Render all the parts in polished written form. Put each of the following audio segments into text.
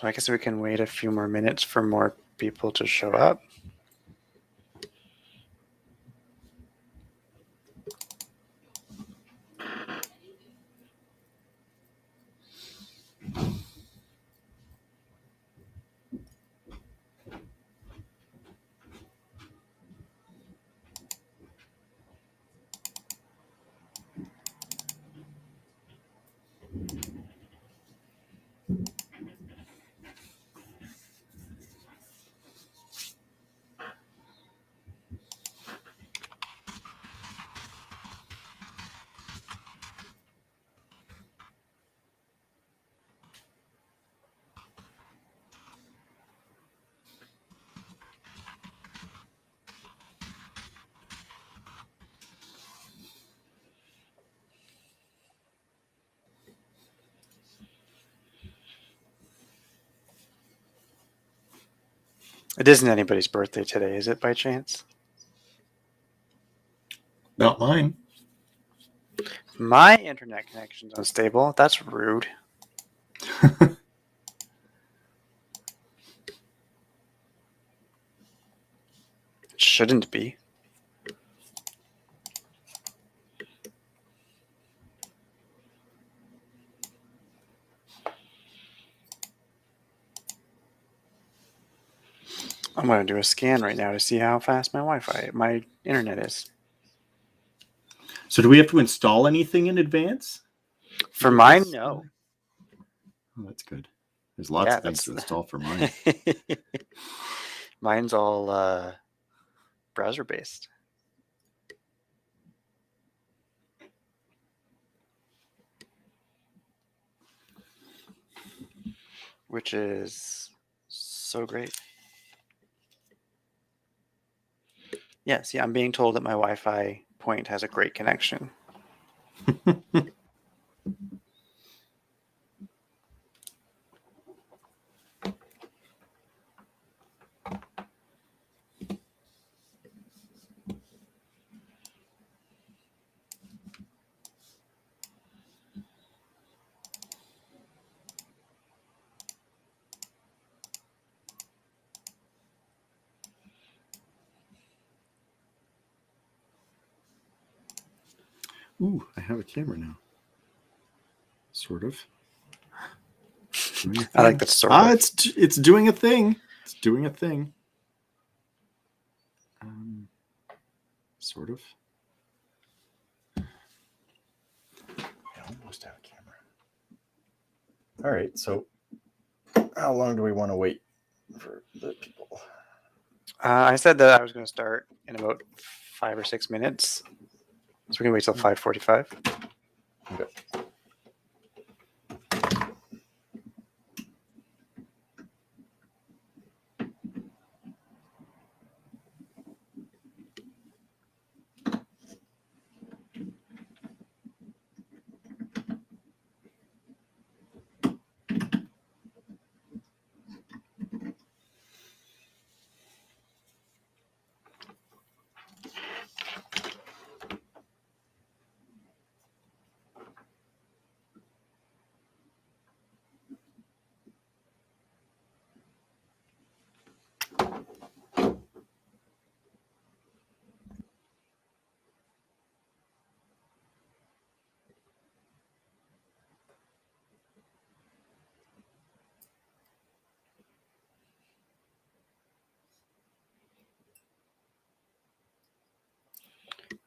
So I guess we can wait a few more minutes for more people to show up. It isn't anybody's birthday today, is it, by chance? Not mine. My internet connection's unstable. That's rude. It shouldn't be. I'm going to do a scan right now to see how fast my internet is. So do we have to install anything in advance? For mine, no. Oh, that's good. There's lots of things to install for mine. Mine's all browser-based. Which is so great. Yeah, see, I'm being told that my Wi-Fi point has a great connection. Ooh, I have a camera now. Sort of. I like that sort of. It's doing a thing. It's doing a thing. Sort of. I almost have a camera. All right, so how long do we want to wait for the people? I said that I was going to start in about 5 or 6 minutes. So we can wait till 5:45. Okay.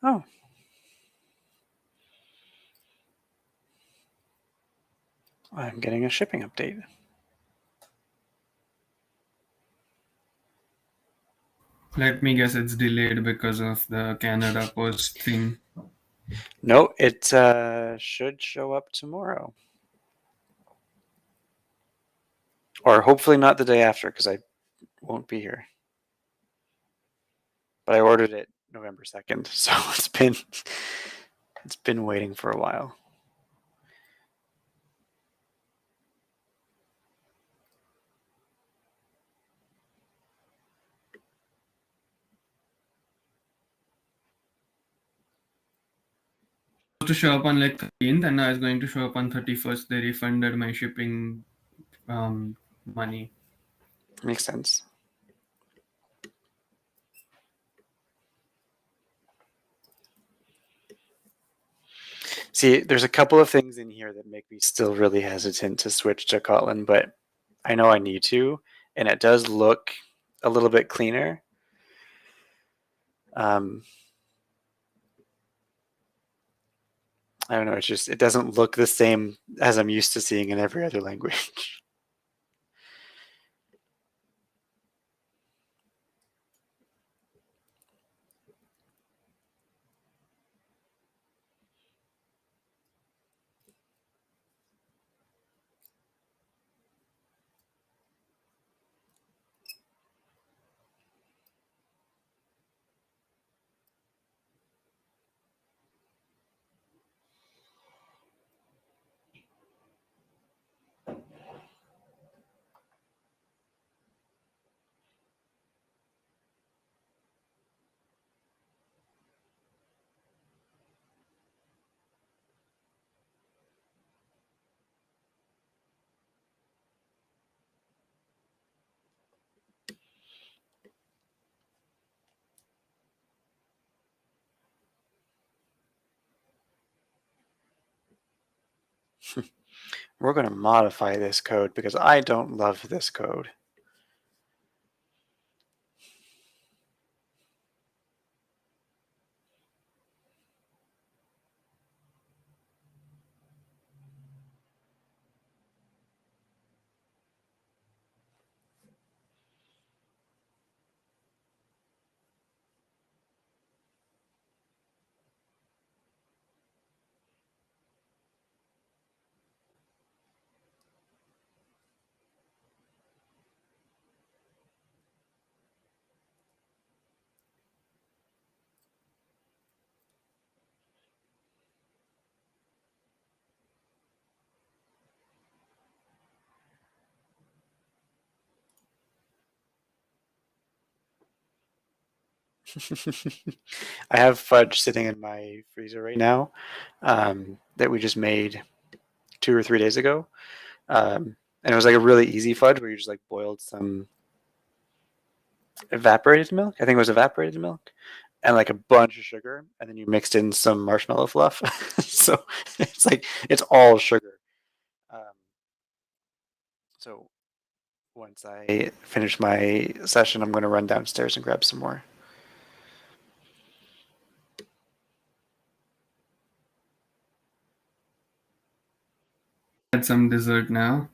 Oh. I'm getting a shipping update. Let me guess, it's delayed because of the Canada Post thing. No, it should show up tomorrow. Or hopefully not the day after, because I won't be here. But I ordered it November 2nd, so it's been waiting for a while. To show up on like 13th, and now it's going to show up on 31st. They refunded my shipping money. Makes sense. See, there's a couple of things in here that make me still really hesitant to switch to Kotlin, but I know I need to, and it does look a little bit cleaner. I don't know. It's just, it doesn't look the same as I'm used to seeing in every other language. We're going to modify this code because I don't love this code. I have fudge sitting in my freezer right now that we just made 2 or 3 days ago. And it was like a really easy fudge where you just like boiled some evaporated milk. I think it was evaporated milk and like a bunch of sugar. And then you mixed in some marshmallow fluff. So it's like, it's all sugar. So once I finish my session, I'm going to run downstairs and grab some more. Had some dessert now.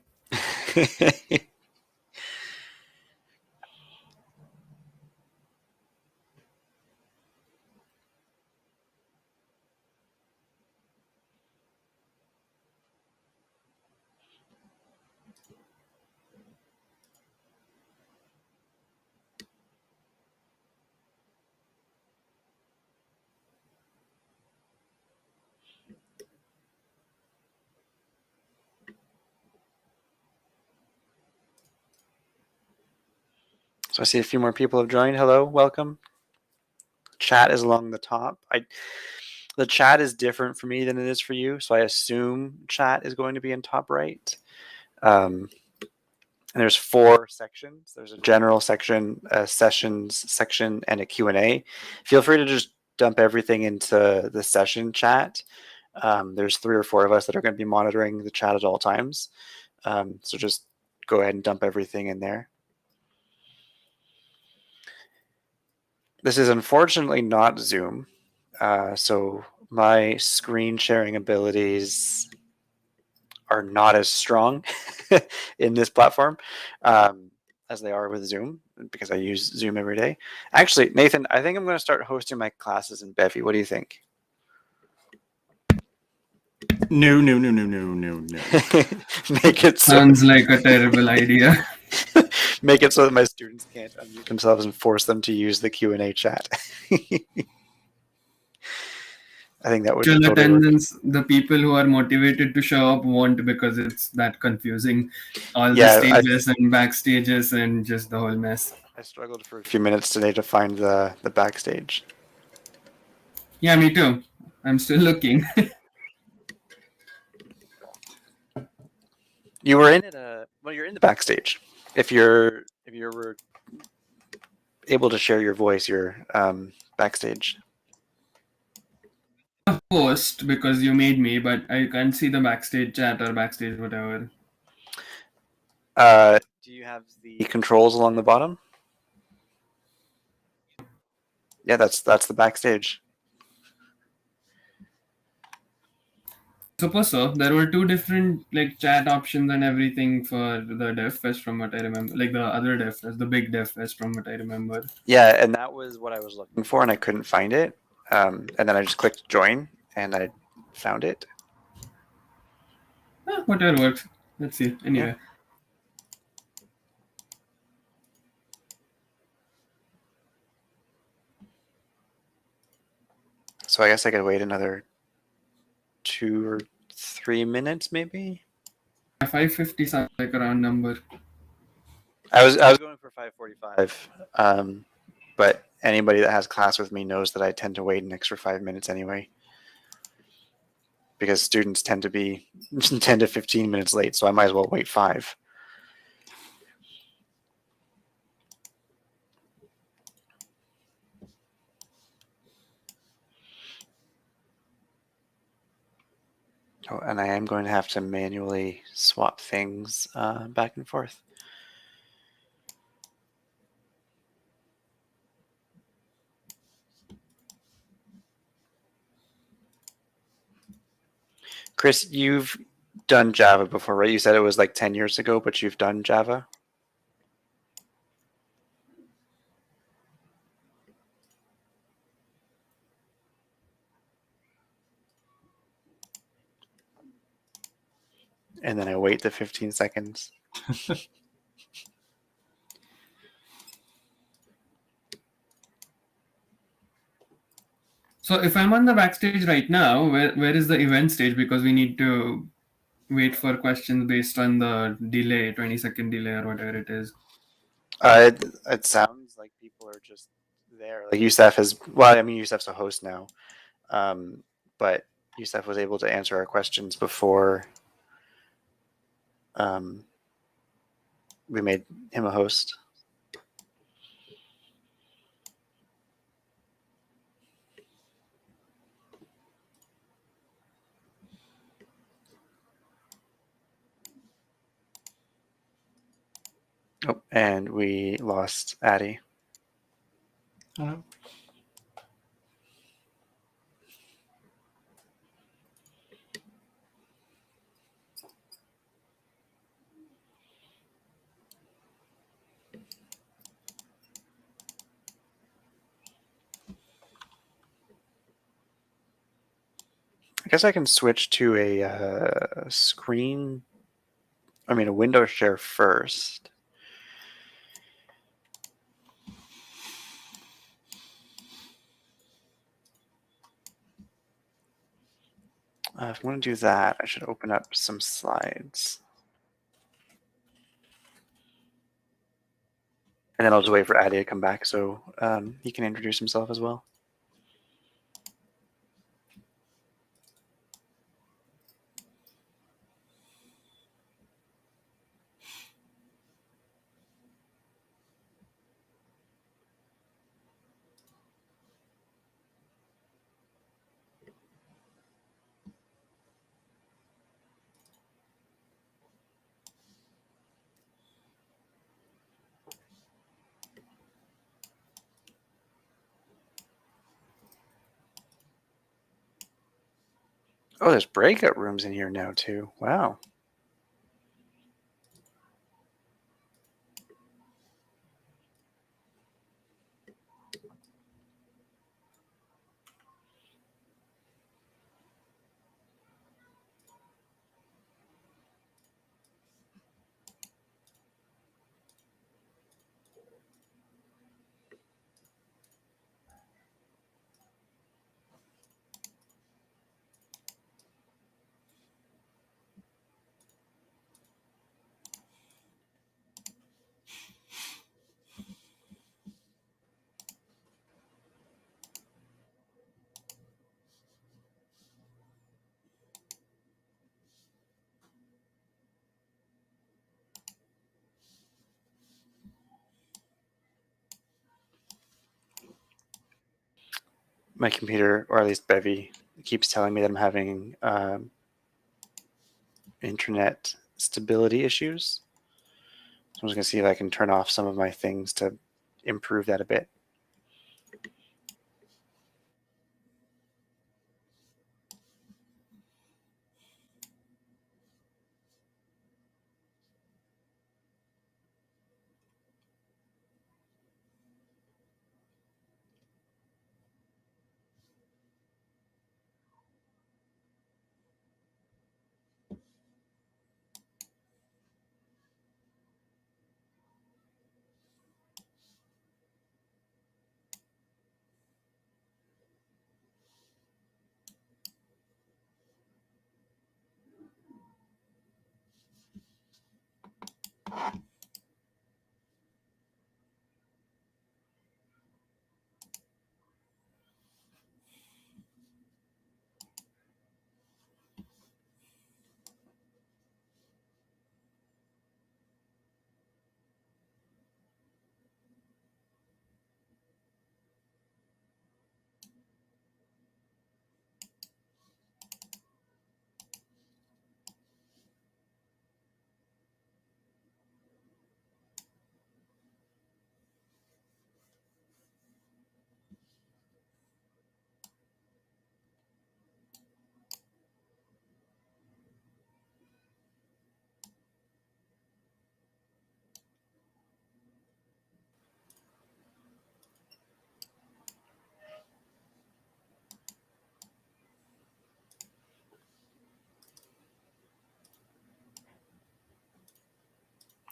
So I see a few more people have joined. Hello, welcome. Chat is along the top. The chat is different for me than it is for you, so I assume chat is going to be in top right. And there's 4 sections. There's a general section, a sessions section, and a Q&A. Feel free to just dump everything into the session chat. There's 3 or 4 of us that are going to be monitoring the chat at all times. So just go ahead and dump everything in there. This is unfortunately not Zoom. So my screen sharing abilities are not as strong in this platform as they are with Zoom because I use Zoom every day. Actually, Nathan, I think I'm going to start hosting my classes in Bevy. What do you think? No. Make it so, Sounds like a terrible idea. make it so that my students can't unmute themselves and force them to use the Q&A chat. I think that would Actual totally work. attendance, the people who are motivated to show up won't because it's that confusing. All Yeah, the stages and backstages and just the whole mess. I struggled for a few minutes today to find the backstage. Yeah, me too. I'm still looking. You were in it. Well, you're in the backstage. if you're able to share your voice, you're backstage. Host because you made me, but I can't see the backstage chat or backstage whatever. Do you have the controls along the bottom? Yeah, that's the backstage. Suppose so. There were two different like chat options and everything for the DevFest from what I remember. Like the other DevFest, the big DevFest from what I remember. Yeah, and that was what I was looking for, and I couldn't find it. And then I just clicked join, and I found it. Whatever works. Let's see. Anyway. Yeah. So I guess I could wait another 2 or 3 minutes, maybe. 550 sounds like a round number. I was going for 5:45, but anybody that has class with me knows that I tend to wait an extra 5 minutes anyway, because students tend to be 10 to 15 minutes late, so I might as well wait 5. Oh, and I am going to have to manually swap things back and forth. Chris, you've done Java before, right? You said it was like 10 years ago, but you've done Java? And then I wait the 15 seconds. So if I'm on the backstage right now, where is the event stage? Because we need to wait for questions based on the delay, 20-second delay or whatever it is. It sounds like people are just there. Like Youssef is, well, I mean, Youssef's a host now, but Youssef was able to answer our questions before we made him a host. Oh, and we lost Addie. Oh. I guess I can switch to a a window share first. If I want to do that, I should open up some slides. And then I'll just wait for Addie to come back so he can introduce himself as well. Oh, there's breakout rooms in here now too. Wow. my computer, or at least Bevy, keeps telling me that I'm having internet stability issues. So I'm just going to see if I can turn off some of my things to improve that a bit.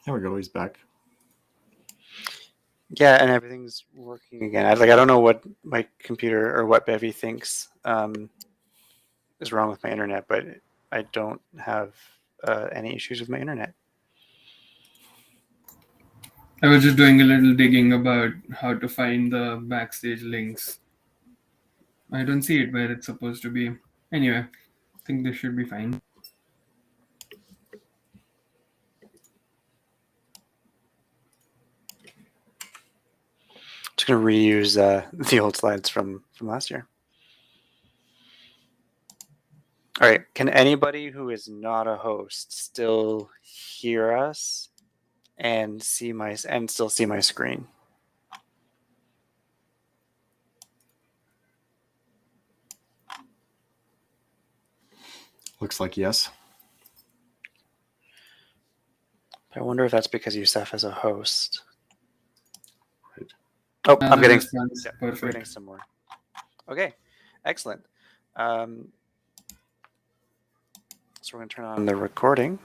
There we go. He's back. Yeah, and everything's working again. I don't know what my computer or what Bevy thinks is wrong with my internet, but I don't have any issues with my internet. I was just doing a little digging about how to find the backstage links. I don't see it where it's supposed to be. Anyway, I think this should be fine. Just going to reuse the old slides from last year. All right. Can anybody who is not a host still hear us and still see my screen? Looks like yes. I wonder if that's because Youssef is a host. Right. Oh, I'm getting Perfect. some more. Okay, excellent. So we're going to turn on the recording.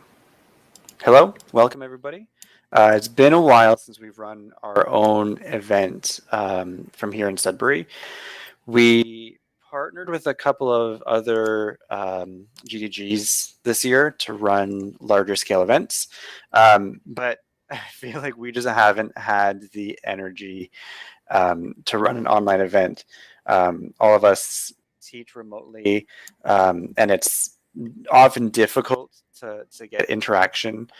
Hello, welcome everybody. It's been a while since we've run our own event from here in Sudbury. We partnered with a couple of other GDGs this year to run larger scale events, but I feel like we just haven't had the energy to run an online event. All of us teach remotely, and it's often difficult to get interaction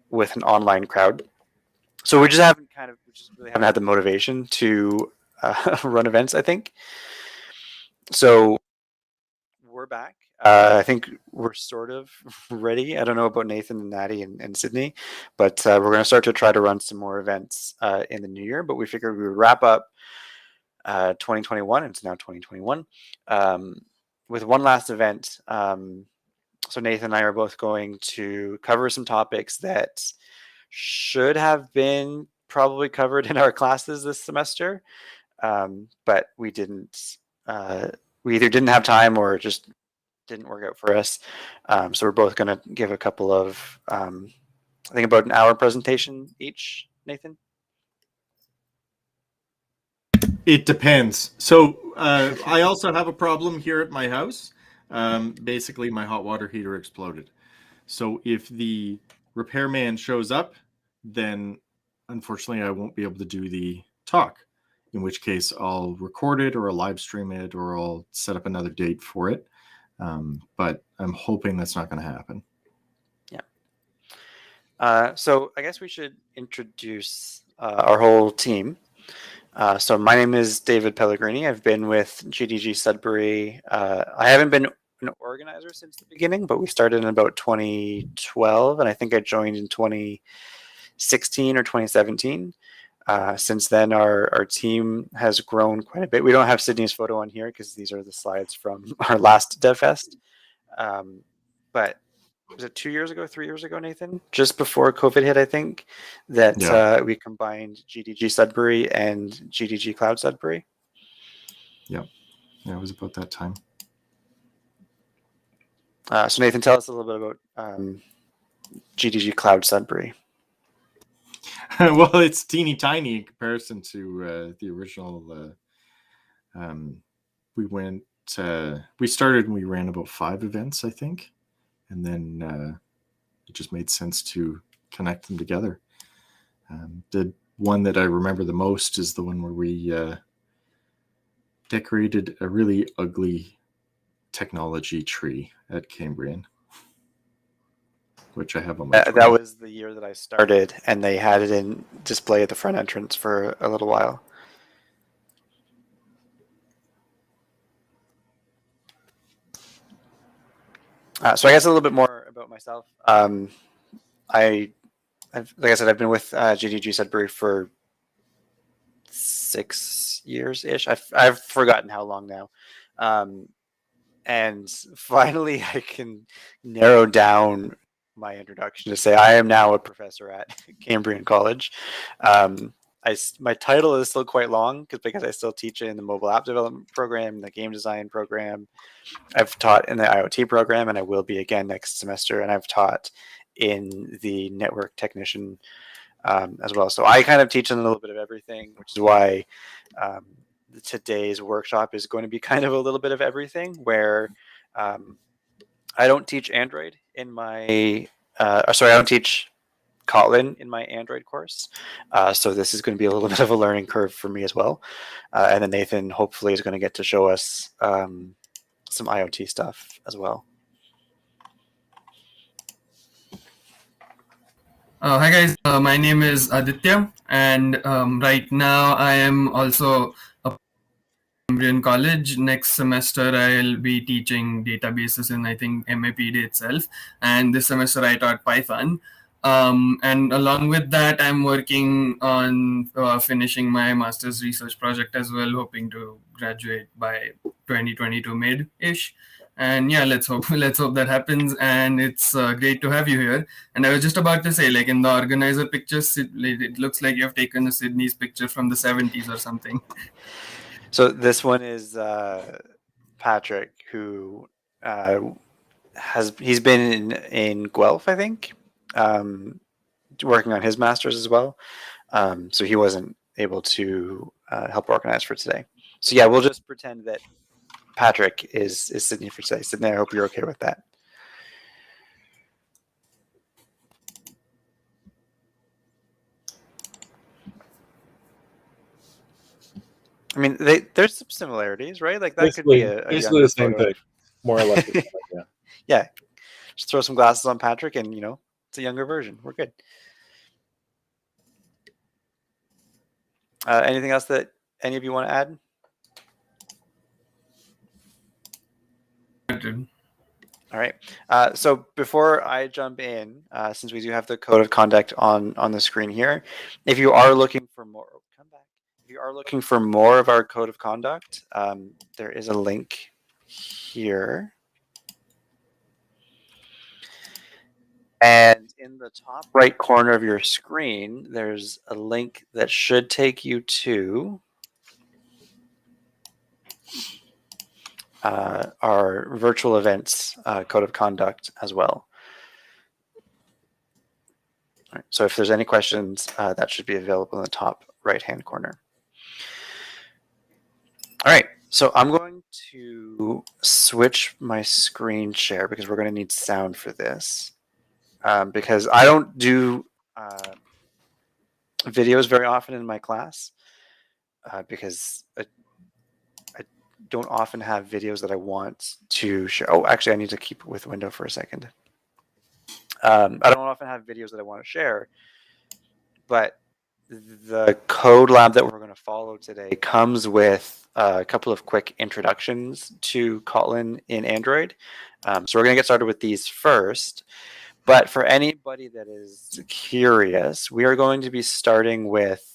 with an online crowd. So we just really haven't had the motivation to run events, I think. So we're back. I think we're sort of ready. I don't know about Nathan and Natty and Sydney, but we're going to start to try to run some more events in the new year. But we figured we would wrap up 2021, and it's now 2021, with one last event. So Nathan and I are both going to cover some topics that should have been probably covered in our classes this semester, but we didn't. We either didn't have time or it just didn't work out for us. So we're both going to give a couple of, I think about an hour presentation each, Nathan. It depends. So I also have a problem here at my house. Basically, my hot water heater exploded. So if the repairman shows up, then unfortunately I won't be able to do the talk, in which case I'll record it or I'll live stream it or I'll set up another date for it. But I'm hoping that's not going to happen. Yeah. So I guess we should introduce our whole team. So my name is David Pellegrini. I've been with GDG Sudbury. I haven't been an organizer since the beginning, but we started in about 2012, and I think I joined in 2016 or 2017. Since then, our team has grown quite a bit. We don't have Sydney's photo on here because these are the slides from our last DevFest. But was it 2 years ago, 3 years ago, Nathan? Just before COVID hit, I think, that we combined GDG Sudbury and GDG Cloud Sudbury. Yeah, it was about that time. So Nathan, tell us a little bit about GDG Cloud Sudbury. Well, it's teeny tiny in comparison to the original. We started and we ran about 5 events, I think. And then it just made sense to connect them together. The one that I remember the most is the one where we decorated a really ugly technology tree at Cambrian, which I have on my that was the year that I started, and they had it in display at the front entrance for a little while. So I guess a little bit more about myself. Like I said, I've been with GDG Sudbury for 6 years-ish. I've forgotten how long now. And finally, I can narrow down my introduction to say I am now a professor at Cambrian College. My title is still quite long because I still teach in the mobile app development program, the game design program. I've taught in the IoT program, and I will be again next semester. And I've taught in the network technician as well. So I kind of teach in a little bit of everything, which is why today's workshop is going to be kind of a little bit of everything, where I don't teach Android in my I don't teach Kotlin in my Android course. So this is going to be a little bit of a learning curve for me as well. And then Nathan hopefully is going to get to show us some IoT stuff as well. Hi guys, my name is Aditya, and right now I am also a Cambrian College. Next semester I'll be teaching databases in, I think, MAPD itself, and this semester I taught Python. And along with that, I'm working on finishing my master's research project as well, hoping to graduate by 2022 mid-ish. And yeah, let's hope that happens. And it's great to have you here. And I was just about to say, like in the organizer pictures, it looks like you have taken a Sydney's picture from the 70s or something. So this one is Patrick, who he's been in Guelph, I think, working on his master's as well. So he wasn't able to help organize for today. So yeah, we'll just pretend that Patrick is Sydney for today. Sydney, I hope you're okay with that. I mean, there's some similarities, right? Like that basically, could be a basically the same photo. thing, more or less. Yeah. Yeah, just throw some glasses on Patrick, and it's a younger version. We're good. Anything else that any of you want to add? All right. So before I jump in, since we do have the code of conduct on the screen here, if you are looking for more, If you are looking for more of our code of conduct, there is a link here. And in the top right corner of your screen, there's a link that should take you to our virtual events code of conduct as well. All right, so if there's any questions, that should be available in the top right-hand corner. All right, so I'm going to switch my screen share because we're going to need sound for this. Because I don't do videos very often in my class because I don't often have videos that I want to share. Oh, actually, I need to keep it with window for a second. I don't often have videos that I want to share, but the code lab that we're going to follow today comes with a couple of quick introductions to Kotlin in Android. So we're going to get started with these first. But for anybody that is curious, we are going to be starting with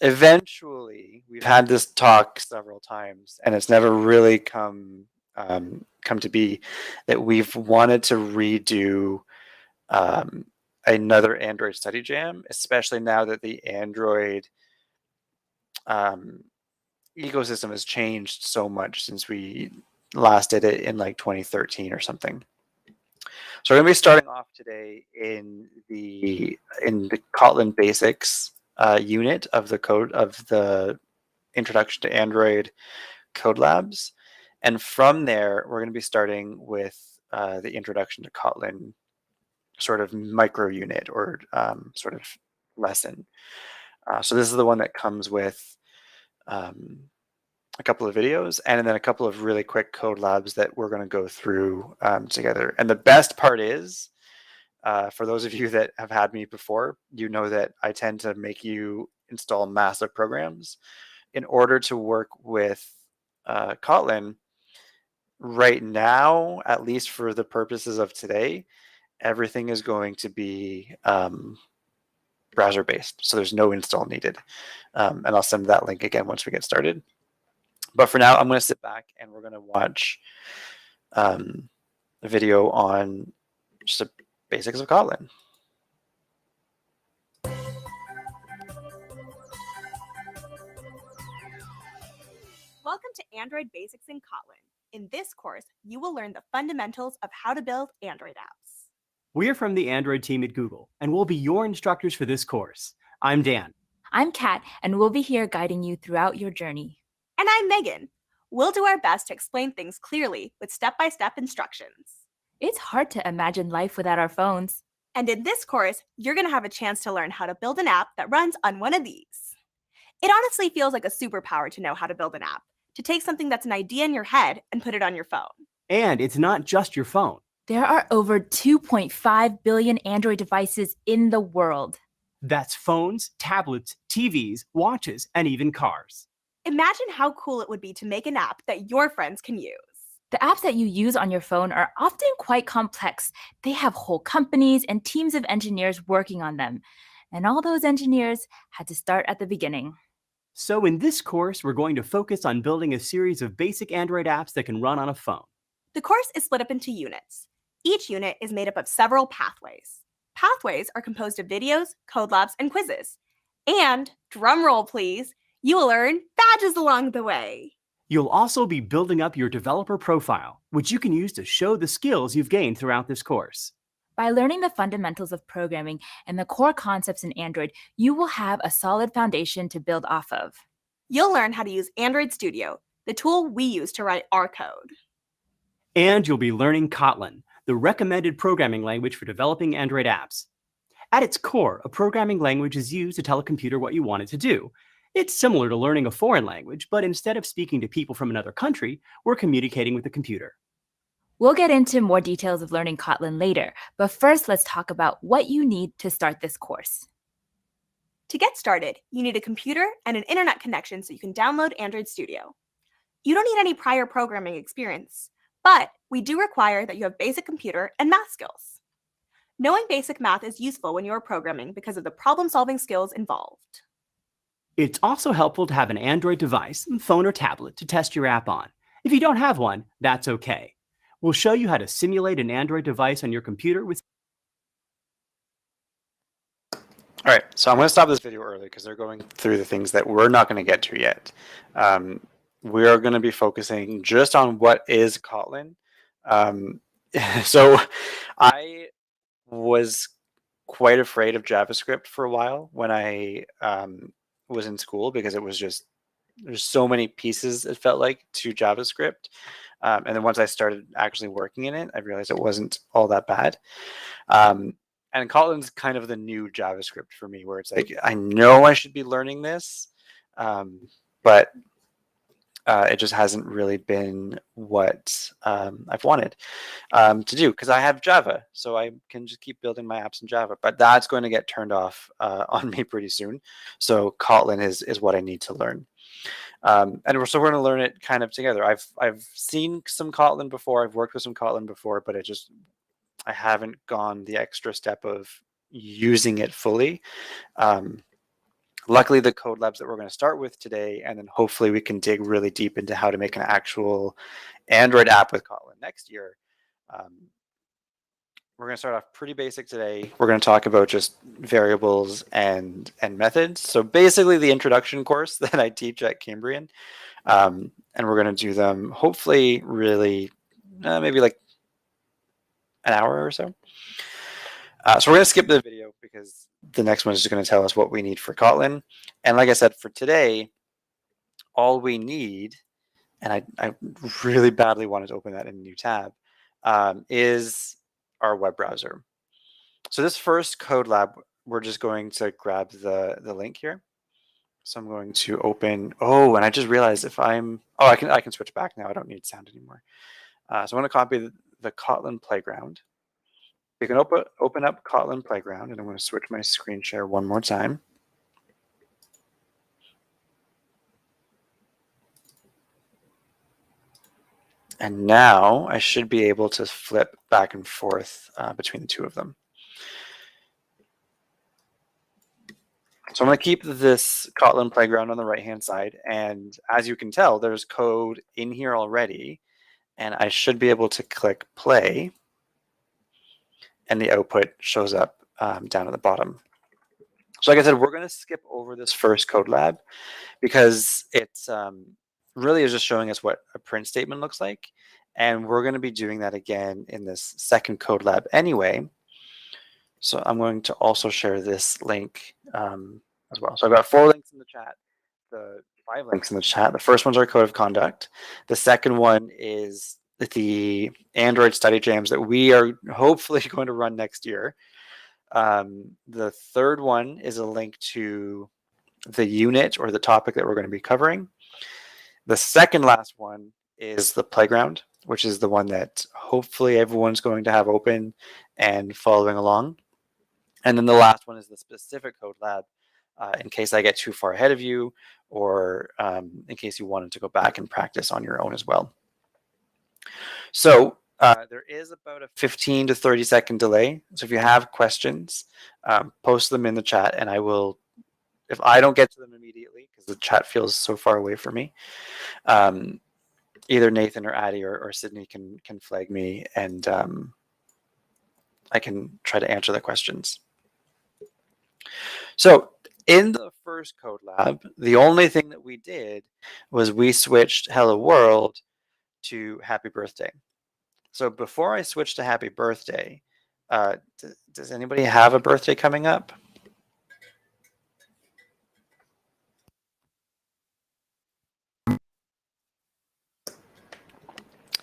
eventually, we've had this talk several times, and it's never really come to be that we've wanted to redo another Android study jam, especially now that the Android ecosystem has changed so much since we last did it in like 2013 or something. So we're going to be starting off today in the Kotlin basics unit of the code of the Introduction to Android Code Labs, and from there we're going to be starting with the Introduction to Kotlin sort of micro unit or sort of lesson. So this is the one that comes with a couple of videos and then a couple of really quick code labs that we're going to go through together. And the best part is, for those of you that have had me before, you know that I tend to make you install massive programs in order to work with Kotlin. Right now, at least for the purposes of today, everything is going to be browser-based, so there's no install needed. And I'll send that link again once we get started. But for now, I'm going to sit back and we're going to watch a video on just the basics of Kotlin. Welcome to Android Basics in Kotlin. In this course, you will learn the fundamentals of how to build Android apps. We are from the Android team at Google, and we'll be your instructors for this course. I'm Dan. I'm Kat, and we'll be here guiding you throughout your journey. And I'm Megan. We'll do our best to explain things clearly with step-by-step instructions. It's hard to imagine life without our phones. And in this course, you're going to have a chance to learn how to build an app that runs on one of these. It honestly feels like a superpower to know how to build an app, to take something that's an idea in your head and put it on your phone. And it's not just your phone. There are over 2.5 billion Android devices in the world. That's phones, tablets, TVs, watches, and even cars. Imagine how cool it would be to make an app that your friends can use. The apps that you use on your phone are often quite complex. They have whole companies and teams of engineers working on them. And all those engineers had to start at the beginning. So in this course, we're going to focus on building a series of basic Android apps that can run on a phone. The course is split up into units. Each unit is made up of several pathways. Pathways are composed of videos, code labs, and quizzes. And, drumroll please, you will earn badges along the way. You'll also be building up your developer profile, which you can use to show the skills you've gained throughout this course. By learning the fundamentals of programming and the core concepts in Android, you will have a solid foundation to build off of. You'll learn how to use Android Studio, the tool we use to write our code. And you'll be learning Kotlin, the recommended programming language for developing Android apps. At its core, a programming language is used to tell a computer what you want it to do. It's similar to learning a foreign language, but instead of speaking to people from another country, we're communicating with the computer. We'll get into more details of learning Kotlin later, but first let's talk about what you need to start this course. To get started, you need a computer and an internet connection so you can download Android Studio. You don't need any prior programming experience, but we do require that you have basic computer and math skills. Knowing basic math is useful when you're programming because of the problem-solving skills involved. It's also helpful to have an Android device, phone or tablet, to test your app on. If you don't have one, that's okay. We'll show you how to simulate an Android device on your computer with... All right, so I'm going to stop this video early because they're going through the things that we're not going to get to yet. We are going to be focusing just on what is Kotlin. So I was quite afraid of JavaScript for a while when I was in school because it was just, there's so many pieces, it felt like, to JavaScript. And then once I started actually working in it, I realized it wasn't all that bad. And Kotlin's kind of the new JavaScript for me, where it's like, I know I should be learning this, but It just hasn't really been what I've wanted to do, because I have Java, so I can just keep building my apps in Java. But that's going to get turned off on me pretty soon. So Kotlin is what I need to learn. And we're going to learn it kind of together. I've seen some Kotlin before. I've worked with some Kotlin before, but I haven't gone the extra step of using it fully. Luckily, the code labs that we're going to start with today, and then hopefully we can dig really deep into how to make an actual Android app with Kotlin next year. We're going to start off pretty basic today. We're going to talk about just variables and methods. So basically the introduction course that I teach at Cambrian. And we're going to do them hopefully really maybe like an hour or so. So we're going to skip the video because the next one is just going to tell us what we need for Kotlin. And like I said, for today, all we need, and I really badly wanted to open that in a new tab, is our web browser. So this first code lab, we're just going to grab the link here. So I'm going to open, and I just realized I can switch back now. I don't need sound anymore. So I'm going to copy the Kotlin playground. You can open up Kotlin Playground, and I'm going to switch my screen share one more time. And now I should be able to flip back and forth between the two of them. So I'm going to keep this Kotlin Playground on the right-hand side. And as you can tell, there's code in here already. And I should be able to click play. And the output shows up down at the bottom. So like I said, we're going to skip over this first code lab because it's really is just showing us what a print statement looks like. And we're going to be doing that again in this second code lab anyway. So I'm going to also share this link as well. So I've got 4 links in the chat, 5 links in the chat. The first one's our code of conduct. The second one is the Android study jams that we are hopefully going to run next year. The third one is a link to the unit or the topic that we're going to be covering. The second last one is the playground, which is the one that hopefully everyone's going to have open and following along. And then the last one is the specific code lab, in case I get too far ahead of you, or in case you wanted to go back and practice on your own as well. So there is about a 15 to 30 second delay. So if you have questions, post them in the chat, and I will, if I don't get to them immediately, because the chat feels so far away from me, either Nathan or Addie or Sydney can flag me, and I can try to answer the questions. So in the first code lab, the only thing that we did was we switched hello world to happy birthday. So before I switch to happy birthday, does anybody have a birthday coming up?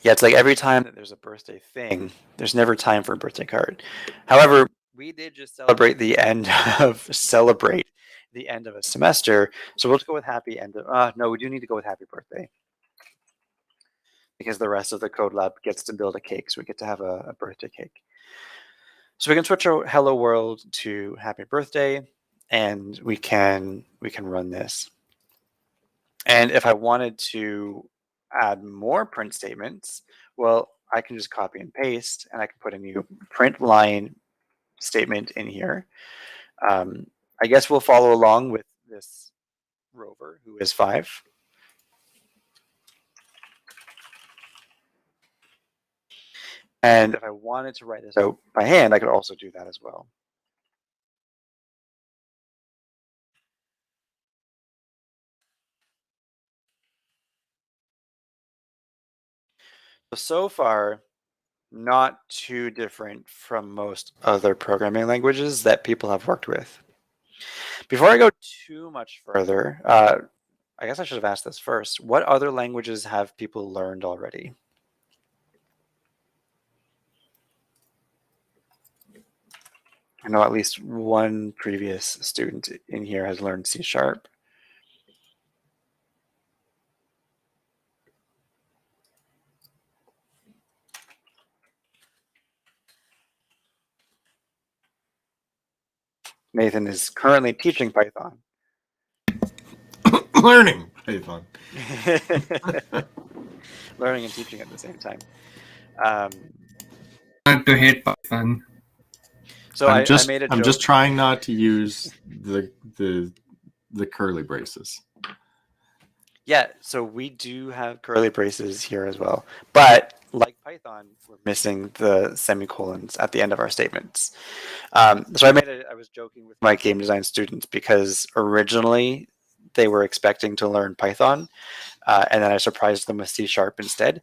Yeah, it's like every time that there's a birthday thing, there's never time for a birthday card. However, we did just celebrate the end of a semester. So we'll just go with happy end of, no, we do need to go with happy birthday, because the rest of the code lab gets to build a cake. So we get to have a birthday cake. So we can switch our hello world to happy birthday, and we can run this. And if I wanted to add more print statements, well, I can just copy and paste, and I can put a new print line statement in here. I guess we'll follow along with this rover who is 5. And if I wanted to write this out by hand, I could also do that as well. So far, not too different from most other programming languages that people have worked with. Before I go too much further, I guess I should have asked this first. What other languages have people learned already? I know at least one previous student in here has learned C#. Nathan is currently teaching Python. Learning Python. Learning and teaching at the same time. Not to hate Python. So I made a joke. I'm just trying not to use the curly braces. Yeah, so we do have curly braces here as well. But like Python, we're missing the semicolons at the end of our statements. So I was joking with my game design students because originally they were expecting to learn Python, and then I surprised them with C# instead.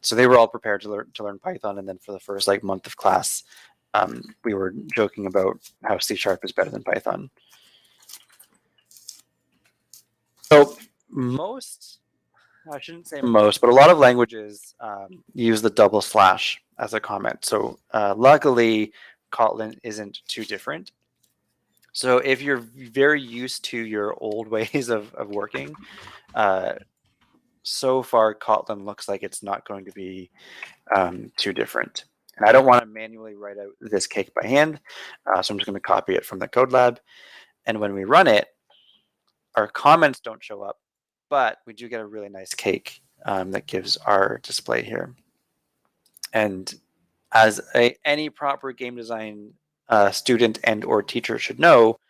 So they were all prepared to learn Python, and then for the first month of class, we were joking about how C# is better than Python. So I shouldn't say most, but a lot of languages use the double slash as a comment. So luckily, Kotlin isn't too different. So if you're very used to your old ways of working, so far Kotlin looks like it's not going to be too different. And I don't want to manually write out this cake by hand, so I'm just going to copy it from the code lab. And when we run it, our comments don't show up, but we do get a really nice cake that gives our display here. And as any proper game design student and or teacher should know,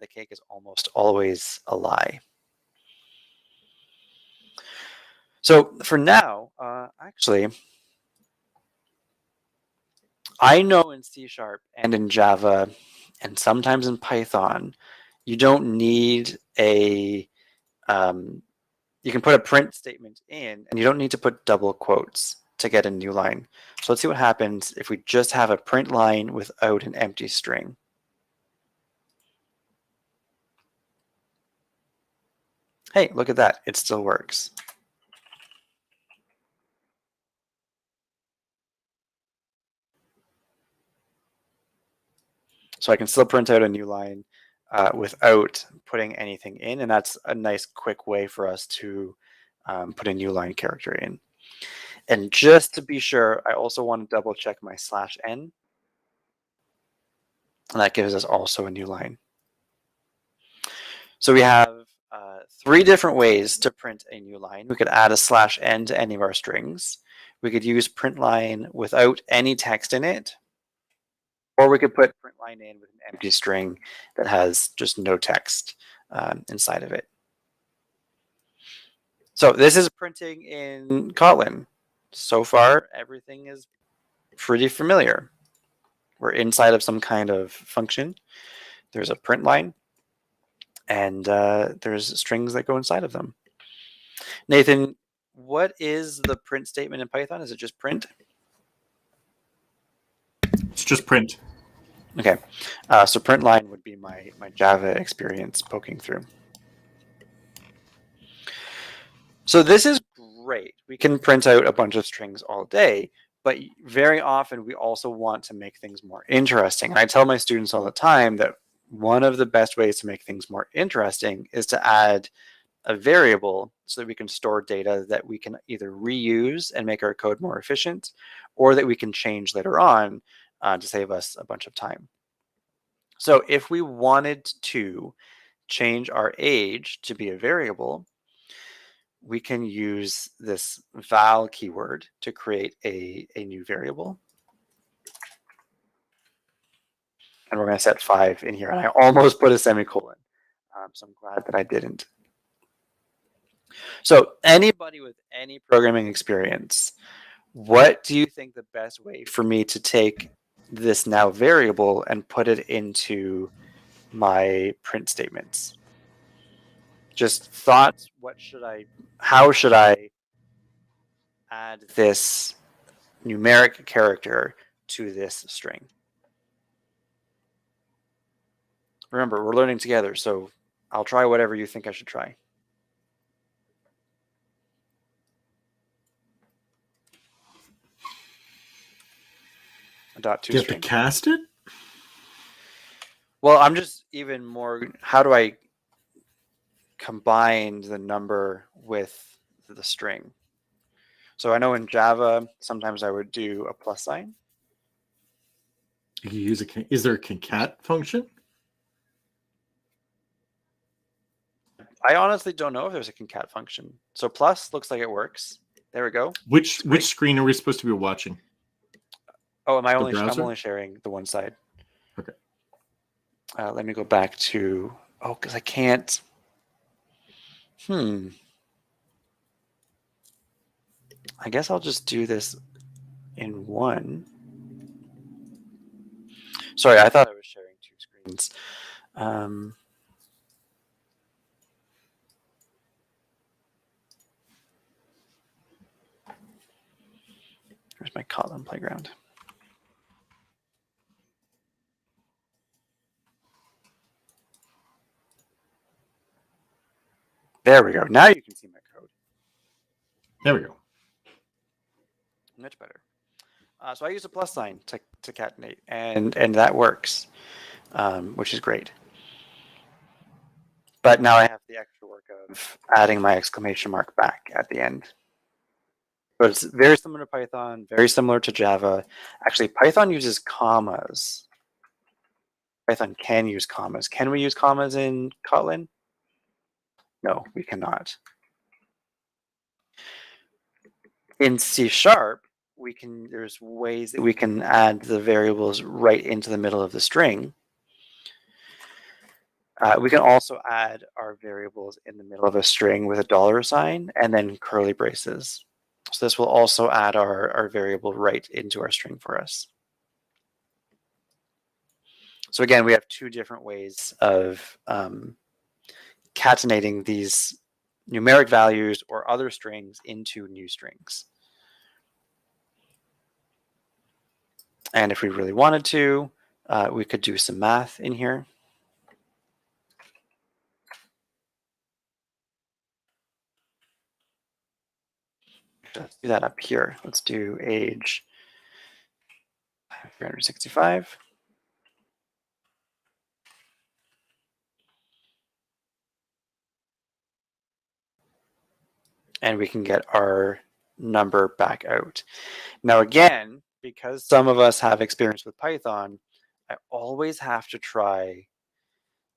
the cake is almost always a lie. So for now, actually, I know in C# and in Java and sometimes in Python, you don't need you can put a print statement in and you don't need to put double quotes to get a new line. So let's see what happens if we just have a print line without an empty string. Hey, look at that. It still works. So I can still print out a new line without putting anything in. And that's a nice quick way for us to put a new line character in. And just to be sure, I also want to double check my /n. And that gives us also a new line. So we have 3 different ways to print a new line. We could add a /n to any of our strings. We could use print line without any text in it. Or we could put print line in with an empty string that has just no text inside of it. So this is printing in Kotlin. So far, everything is pretty familiar. We're inside of some kind of function. There's a print line, and there's strings that go inside of them. Nathan, what is the print statement in Python? Is it just print? It's just print. Okay, so print line would be my Java experience poking through. So this is great. We can print out a bunch of strings all day, but very often we also want to make things more interesting. And I tell my students all the time that one of the best ways to make things more interesting is to add a variable so that we can store data that we can either reuse and make our code more efficient, or that we can change later on to save us a bunch of time. So if we wanted to change our age to be a variable, we can use this val keyword to create a new variable. And we're going to set 5 in here. And I almost put a semicolon, so I'm glad that I didn't. So anybody with any programming experience, what do you think the best way for me to take this now variable and put it into my print statements? Just thoughts. How should I add this numeric character to this string? Remember, we're learning together, so I'll try whatever you think I should try. A dot Do you have to string. cast it? Well, I'm just even more, how do I combine the number with the string? So I know in Java, sometimes I would do a plus sign. You can use is there a concat function? I honestly don't know if there's a concat function. So plus looks like it works. There we go. Which Great. screen are we supposed to be watching? Oh, I'm browser? only sharing the one side. Okay. Let me go back to because I can't. I guess I'll just do this in one. Sorry, I thought I was sharing two screens. Where's my Kotlin playground? There we go. Now you can see my code. There we go. Much better. So I use a plus sign to concatenate, and that works, which is great. But now I have the extra work of adding my exclamation mark back at the end. But it's very similar to Python, very similar to Java. Actually, Python uses commas. Python can use commas. Can we use commas in Kotlin? No, we cannot. In C#, there's ways that we can add the variables right into the middle of the string. We can also add our variables in the middle of a string with a $sign and then curly braces. So this will also add our variable right into our string for us. So again, we have two different ways of concatenating these numeric values or other strings into new strings. And if we really wanted to, we could do some math in here. Let's do that up here. Let's do age 365. And we can get our number back out. Now again, because some of us have experience with Python, I always have to try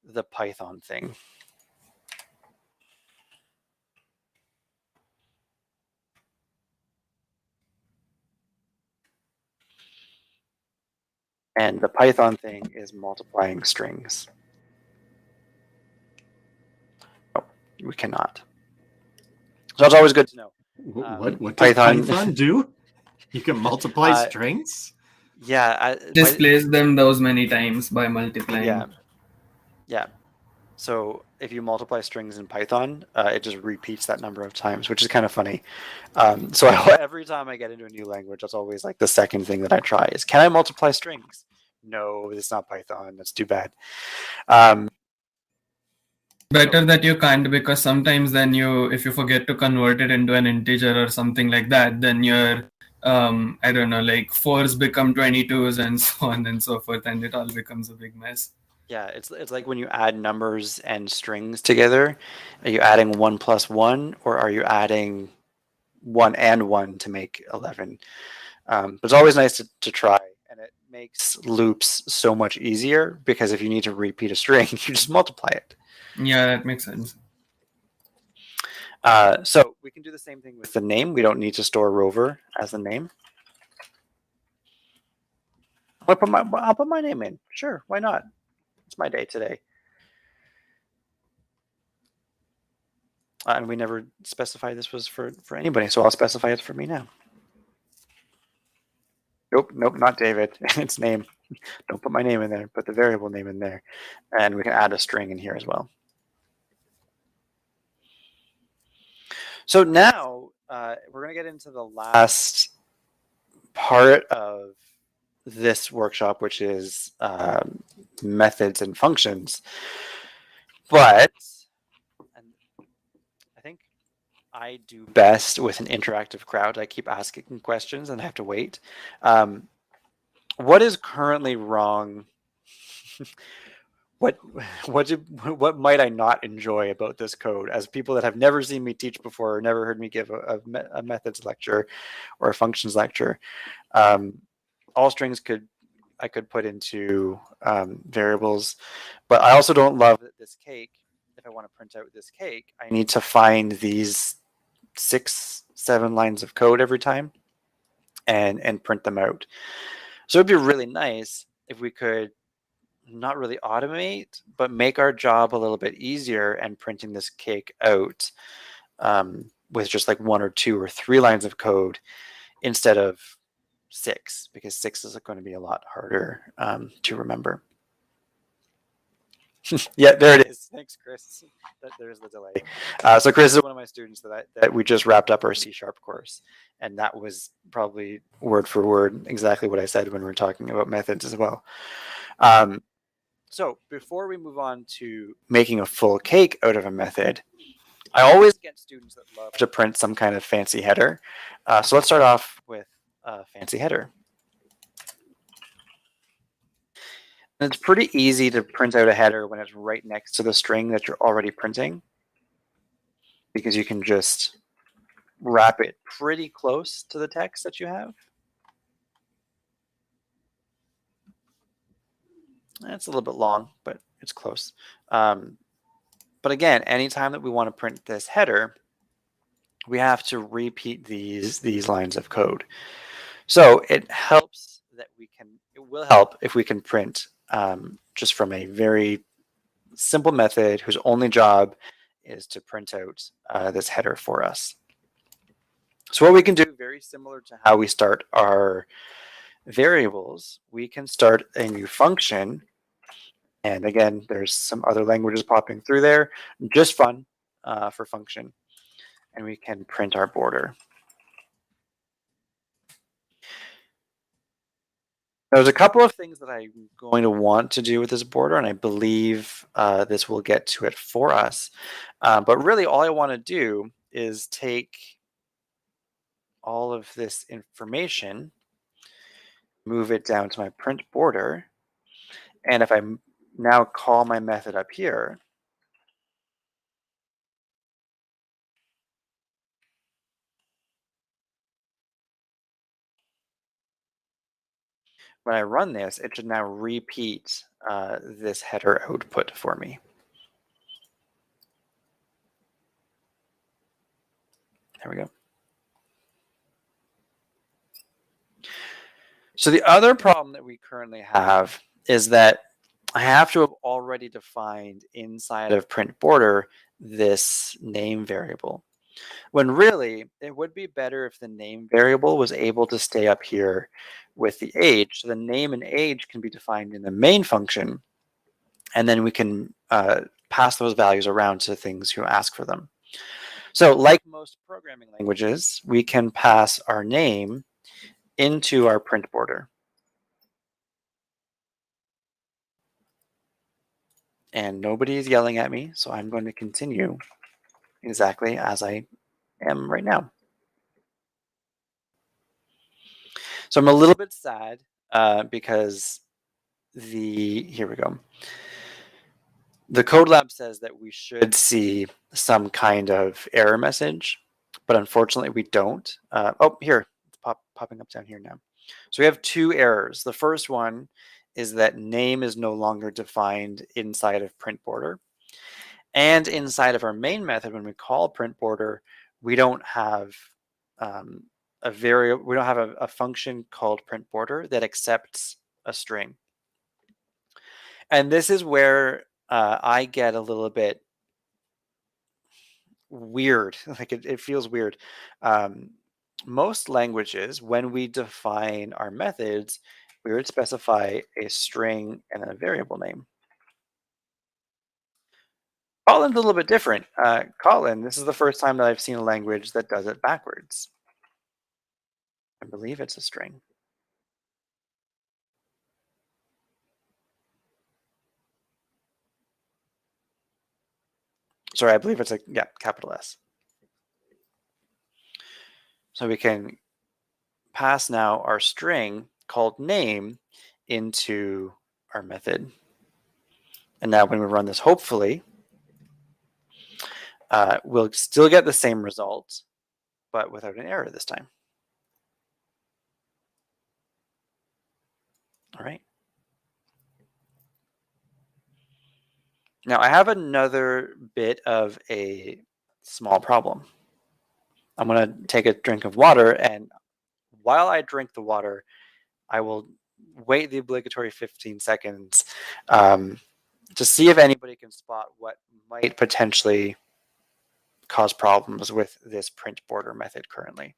the Python thing. And the Python thing is multiplying strings. Oh, we cannot. So it's always good to know. What does Python do? You can multiply strings? Yeah. Displace them those many times by multiplying. Yeah. So if you multiply strings in Python, it just repeats that number of times, which is kind of funny. So every time I get into a new language, that's always like the second thing that I try is, can I multiply strings? No, it's not Python. That's too bad. Better that you can't, because sometimes then if you forget to convert it into an integer or something like that, then your I don't know, like 4s become 22s and so on and so forth, and it all becomes a big mess. Yeah, it's like when you add numbers and strings together, are you adding 1 plus 1, or are you adding 1 and 1 to make 11? But it's always nice to try, and it makes loops so much easier, because if you need to repeat a string, you just multiply it. Yeah, that makes sense. So we can do the same thing with the name. We don't need to store Rover as the name. I'll put my name in. Sure, why not? It's my day today. And we never specified this was for anybody, so I'll specify it for me now. Nope, not David. It's name. Don't put my name in there. Put the variable name in there. And we can add a string in here as well. So now we're going to get into the last part of this workshop, which is methods and functions. But I think I do best with an interactive crowd. I keep asking questions and I have to wait. What is currently wrong? What might I not enjoy about this code, as people that have never seen me teach before or never heard me give a methods lecture or a functions lecture? All strings I could put into variables, but I also don't love that this cake if I want to print out this cake, I need to find these 6-7 lines of code every time and print them out. So it'd be really nice if we could not really automate, but make our job a little bit easier and printing this cake out with just like 1 or 2 or 3 lines of code instead of 6, because 6 is going to be a lot harder to remember. Yeah, there it is. Thanks, Chris. There's the delay. So Chris is one of my students that we just wrapped up our C# course, and that was probably word for word exactly what I said when we were talking about methods as well. So before we move on to making a full cake out of a method, I always get students that love to print some kind of fancy header. So let's start off with a fancy header. And it's pretty easy to print out a header when it's right next to the string that you're already printing, because you can just wrap it pretty close to the text that you have. It's a little bit long, but it's close. But again, anytime that we want to print this header, we have to repeat these lines of code. So it helps that it will help if we can print just from a very simple method whose only job is to print out this header for us. So what we can do, very similar to how we start our variables, we can start a new function. And again, there's some other languages popping through there, just fun for function. And we can print our border. There's a couple of things that I'm going to want to do with this border, and I believe this will get to it for us. But really, all I want to do is take all of this information, move it down to my print border, and if I now call my method up here, when I run this, it should now repeat this header output for me. There we go. So the other problem that we currently have is that I have to have already defined inside of print border this name variable, when really it would be better if the name variable was able to stay up here with the age. So the name and age can be defined in the main function, and then we can pass those values around to things who ask for them. So like most programming languages, we can pass our name into our print border. And nobody is yelling at me, so I'm going to continue exactly as I am right now. So I'm a little bit sad because here we go. The code lab says that we should see some kind of error message, but unfortunately we don't. Oh, here, it's popping up down here now. So we have 2 errors. The first one is that name is no longer defined inside of print border. And inside of our main method, when we call print border, we don't have a function called print border that accepts a string. And this is where I get a little bit weird. Like it feels weird. Most languages, when we define our methods, we would specify a string and a variable name. Kotlin's a little bit different. Kotlin, this is the first time that I've seen a language that does it backwards. I believe it's a string. Sorry, I believe it's capital S. So we can pass now our string called name into our method. And now when we run this, hopefully, we'll still get the same result, but without an error this time. All right. Now I have another bit of a small problem. I'm going to take a drink of water, and while I drink the water, I will wait the obligatory 15 seconds to see if anybody can spot what might potentially cause problems with this print border method currently.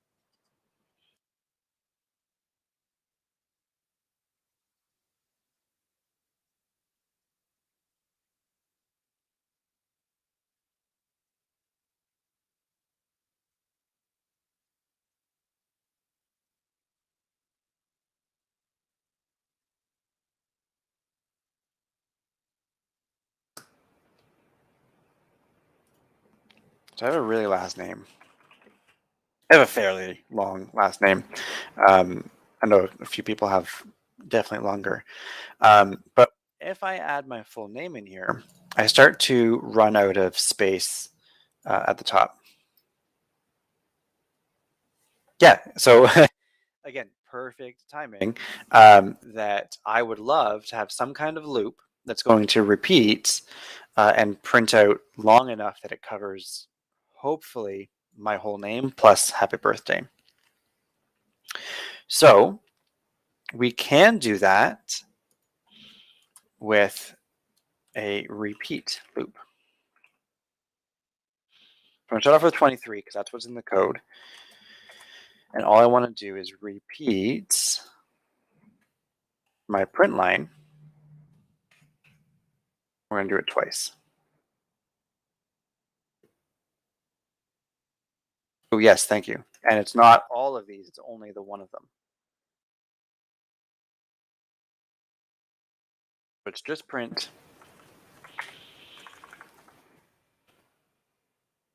So I have a really last name. I have a fairly long last name. I know a few people have definitely longer. But if I add my full name in here, I start to run out of space at the top. Yeah, so again, perfect timing that I would love to have some kind of loop that's going to repeat and print out long enough that it covers, hopefully, my whole name plus happy birthday. So we can do that with a repeat loop. I'm going to start off with 23 because that's what's in the code. And all I want to do is repeat my print line. We're going to do it twice. Oh, yes, thank you. And it's not all of these, it's only the one of them. It's just print.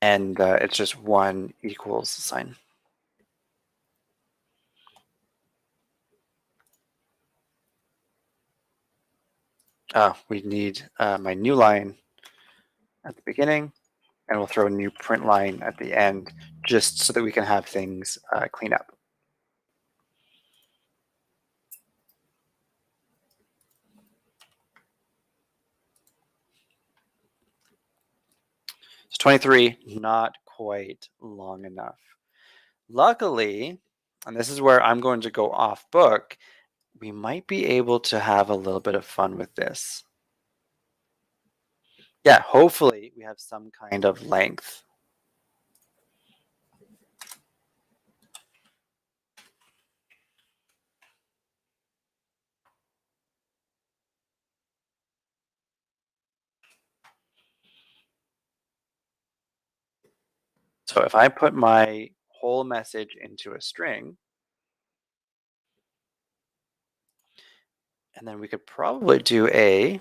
And it's just one equals sign. We need my new line at the beginning, and we'll throw a new print line at the end just so that we can have things clean up. It's 23, not quite long enough. Luckily, and this is where I'm going to go off book, we might be able to have a little bit of fun with this. Yeah, hopefully we have some kind of length. So if I put my whole message into a string, and then we could probably do try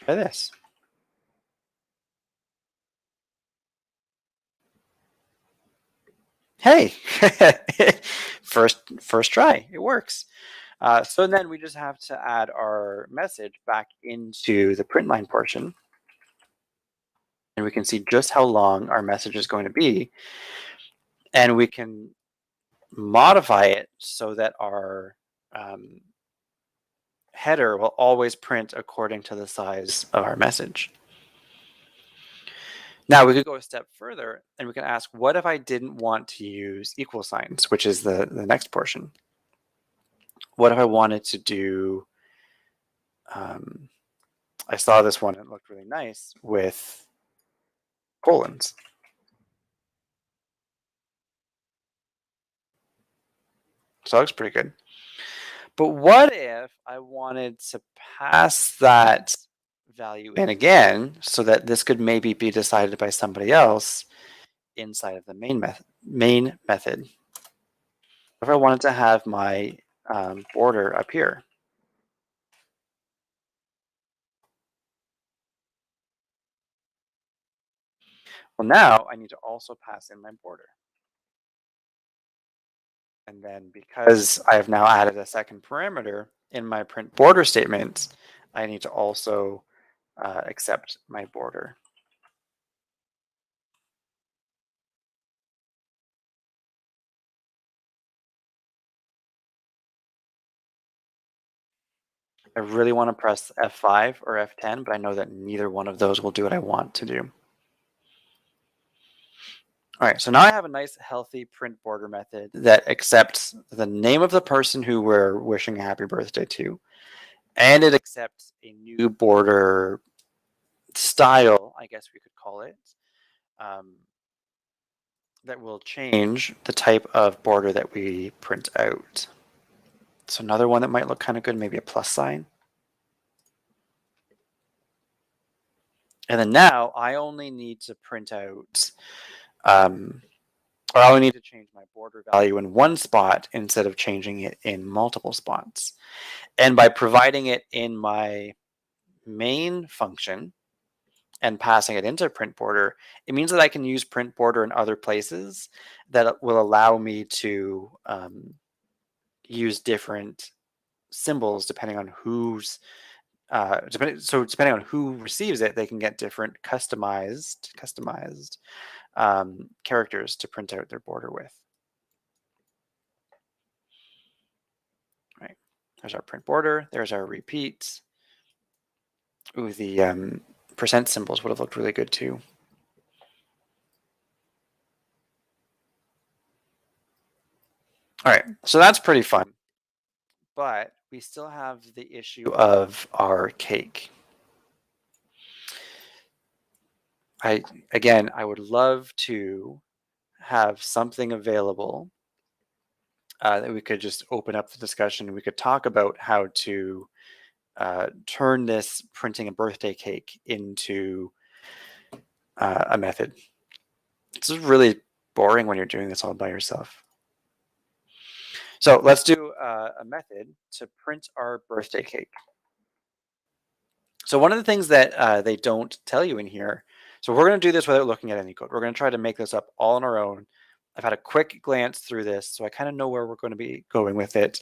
this. Hey, first try, it works. So then we just have to add our message back into the print line portion. And we can see just how long our message is going to be. And we can modify it so that our header will always print according to the size of our message. Now we could go a step further and we can ask, what if I didn't want to use equal signs, which is the next portion? What if I wanted to do, I saw this one, it looked really nice with colons. So that looks pretty good. But what if I wanted to pass that value in again so that this could maybe be decided by somebody else inside of the main method? If I wanted to have my border up here. Well, now I need to also pass in my border. And then because I have now added a second parameter in my print border statement, I need to also accept my border. I really want to press F5 or F10, but I know that neither one of those will do what I want to do. All right, so now I have a nice healthy print border method that accepts the name of the person who we're wishing a happy birthday to, and it accepts a new border style, I guess we could call it, that will change the type of border that we print out. So another one that might look kind of good, maybe a plus sign. And then now I only need to print out, or I only need to change my border value in one spot instead of changing it in multiple spots. And by providing it in my main function and passing it into print border, it means that I can use print border in other places that will allow me to use different symbols depending on who's depending on who receives it, they can get different customized characters to print out their border with. Right, there's our print border. There's our repeats. Ooh, the percent symbols would have looked really good too. All right, so that's pretty fun. But we still have the issue of our cake. I would love to have something available that we could just open up the discussion. We could talk about how to turn this printing a birthday cake into a method. It's just really boring when you're doing this all by yourself. So let's do a method to print our birthday cake. So one of the things that they don't tell you in here, so we're going to do this without looking at any code. We're going to try to make this up all on our own. I've had a quick glance through this, so I kind of know where we're going to be going with it.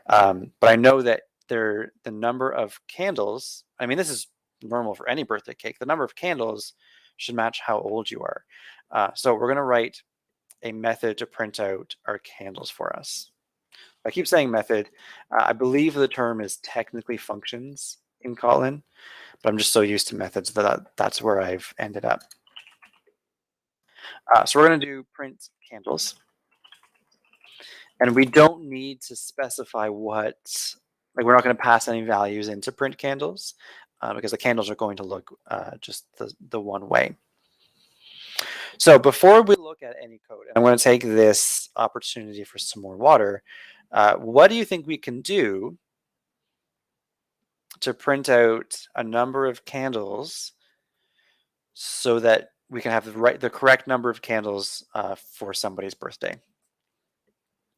But I know that the number of candles, I mean, this is normal for any birthday cake. The number of candles should match how old you are. So we're going to write a method to print out our candles for us. I keep saying method. I believe the term is technically functions in Kotlin, but I'm just so used to methods that that's where I've ended up. So we're going to do print candles. And we don't need to specify what, like we're not going to pass any values into print candles because the candles are going to look just the one way. So before we look at any code, I'm going to take this opportunity for some more water. What do you think we can do to print out a number of candles so that we can have the correct number of candles for somebody's birthday?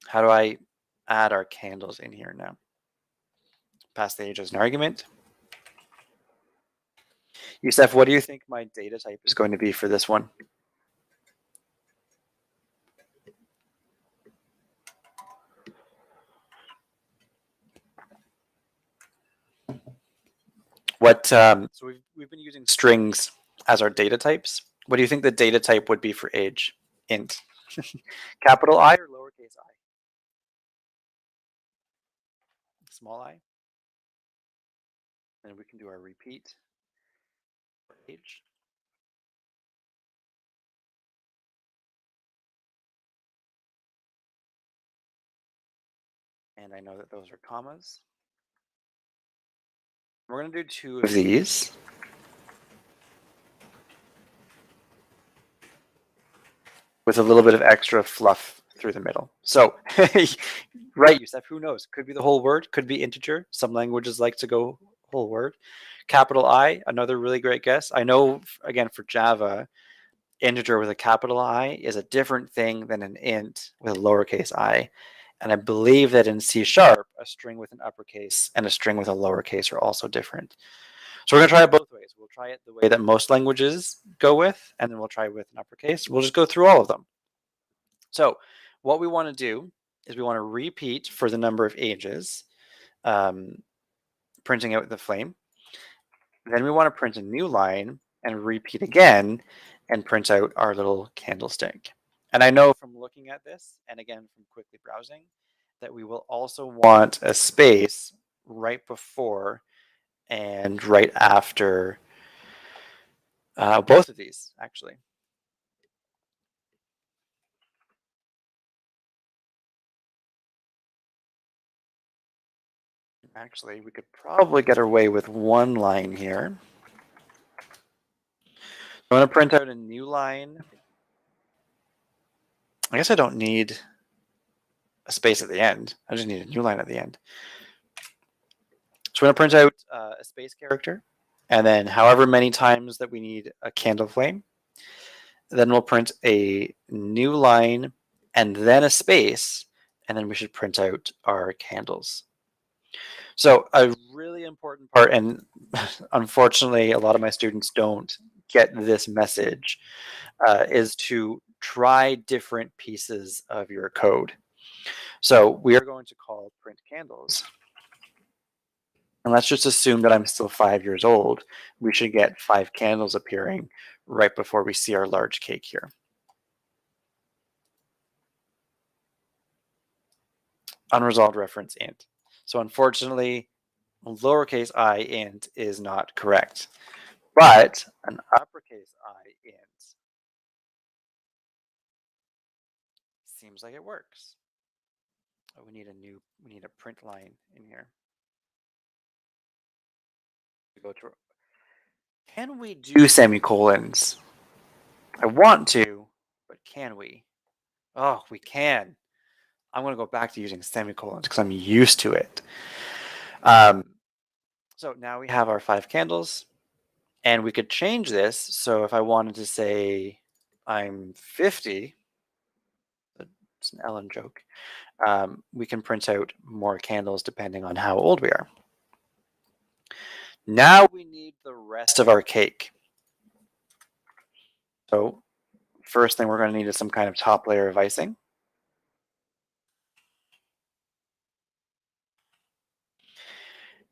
How do I add our candles in here now? Pass the age as an argument. Youssef, what do you think my data type is going to be for this one? So we've been using strings as our data types. What do you think the data type would be for age? Int. Capital I or lowercase I? Small I. And we can do our repeat for age. And I know that those are commas. We're going to do 2 of these. With a little bit of extra fluff through the middle. So, right, Youssef, who knows? Could be the whole word, could be integer. Some languages like to go whole word. Capital I, another really great guess. I know, again, for Java, integer with a capital I is a different thing than an int with a lowercase I. And I believe that in C#, a string with an uppercase and a string with a lowercase are also different. So we're going to try it both ways. We'll try it the way that most languages go with, and then we'll try it with an uppercase. We'll just go through all of them. So what we want to do is we want to repeat for the number of ages, printing out the flame. Then we want to print a new line and repeat again and print out our little candlestick. And I know from looking at this, and again from quickly browsing, that we will also want a space right before and right after both of these, actually. Actually, we could probably get away with one line here. I'm going to print out a new line. I guess I don't need a space at the end. I just need a new line at the end. So we're going to print out a space character, and then however many times that we need a candle flame. Then we'll print a new line and then a space, and then we should print out our candles. So a really important part, and unfortunately a lot of my students don't get this message, is to try different pieces of your code. So we are going to call print candles. And let's just assume that I'm still 5 years old. We should get 5 candles appearing right before we see our large cake here. Unresolved reference int. So unfortunately, lowercase I int is not correct, but an uppercase I int seems like it works. Oh, we need a print line in here. Go to. Can we do semicolons? I want to, but can we? Oh, we can. I'm going to go back to using semicolons because I'm used to it. So now we have our 5 candles, and we could change this. So if I wanted to say I'm 50, it's an Ellen joke, we can print out more candles depending on how old we are. Now we need the rest of our cake. So first thing we're going to need is some kind of top layer of icing.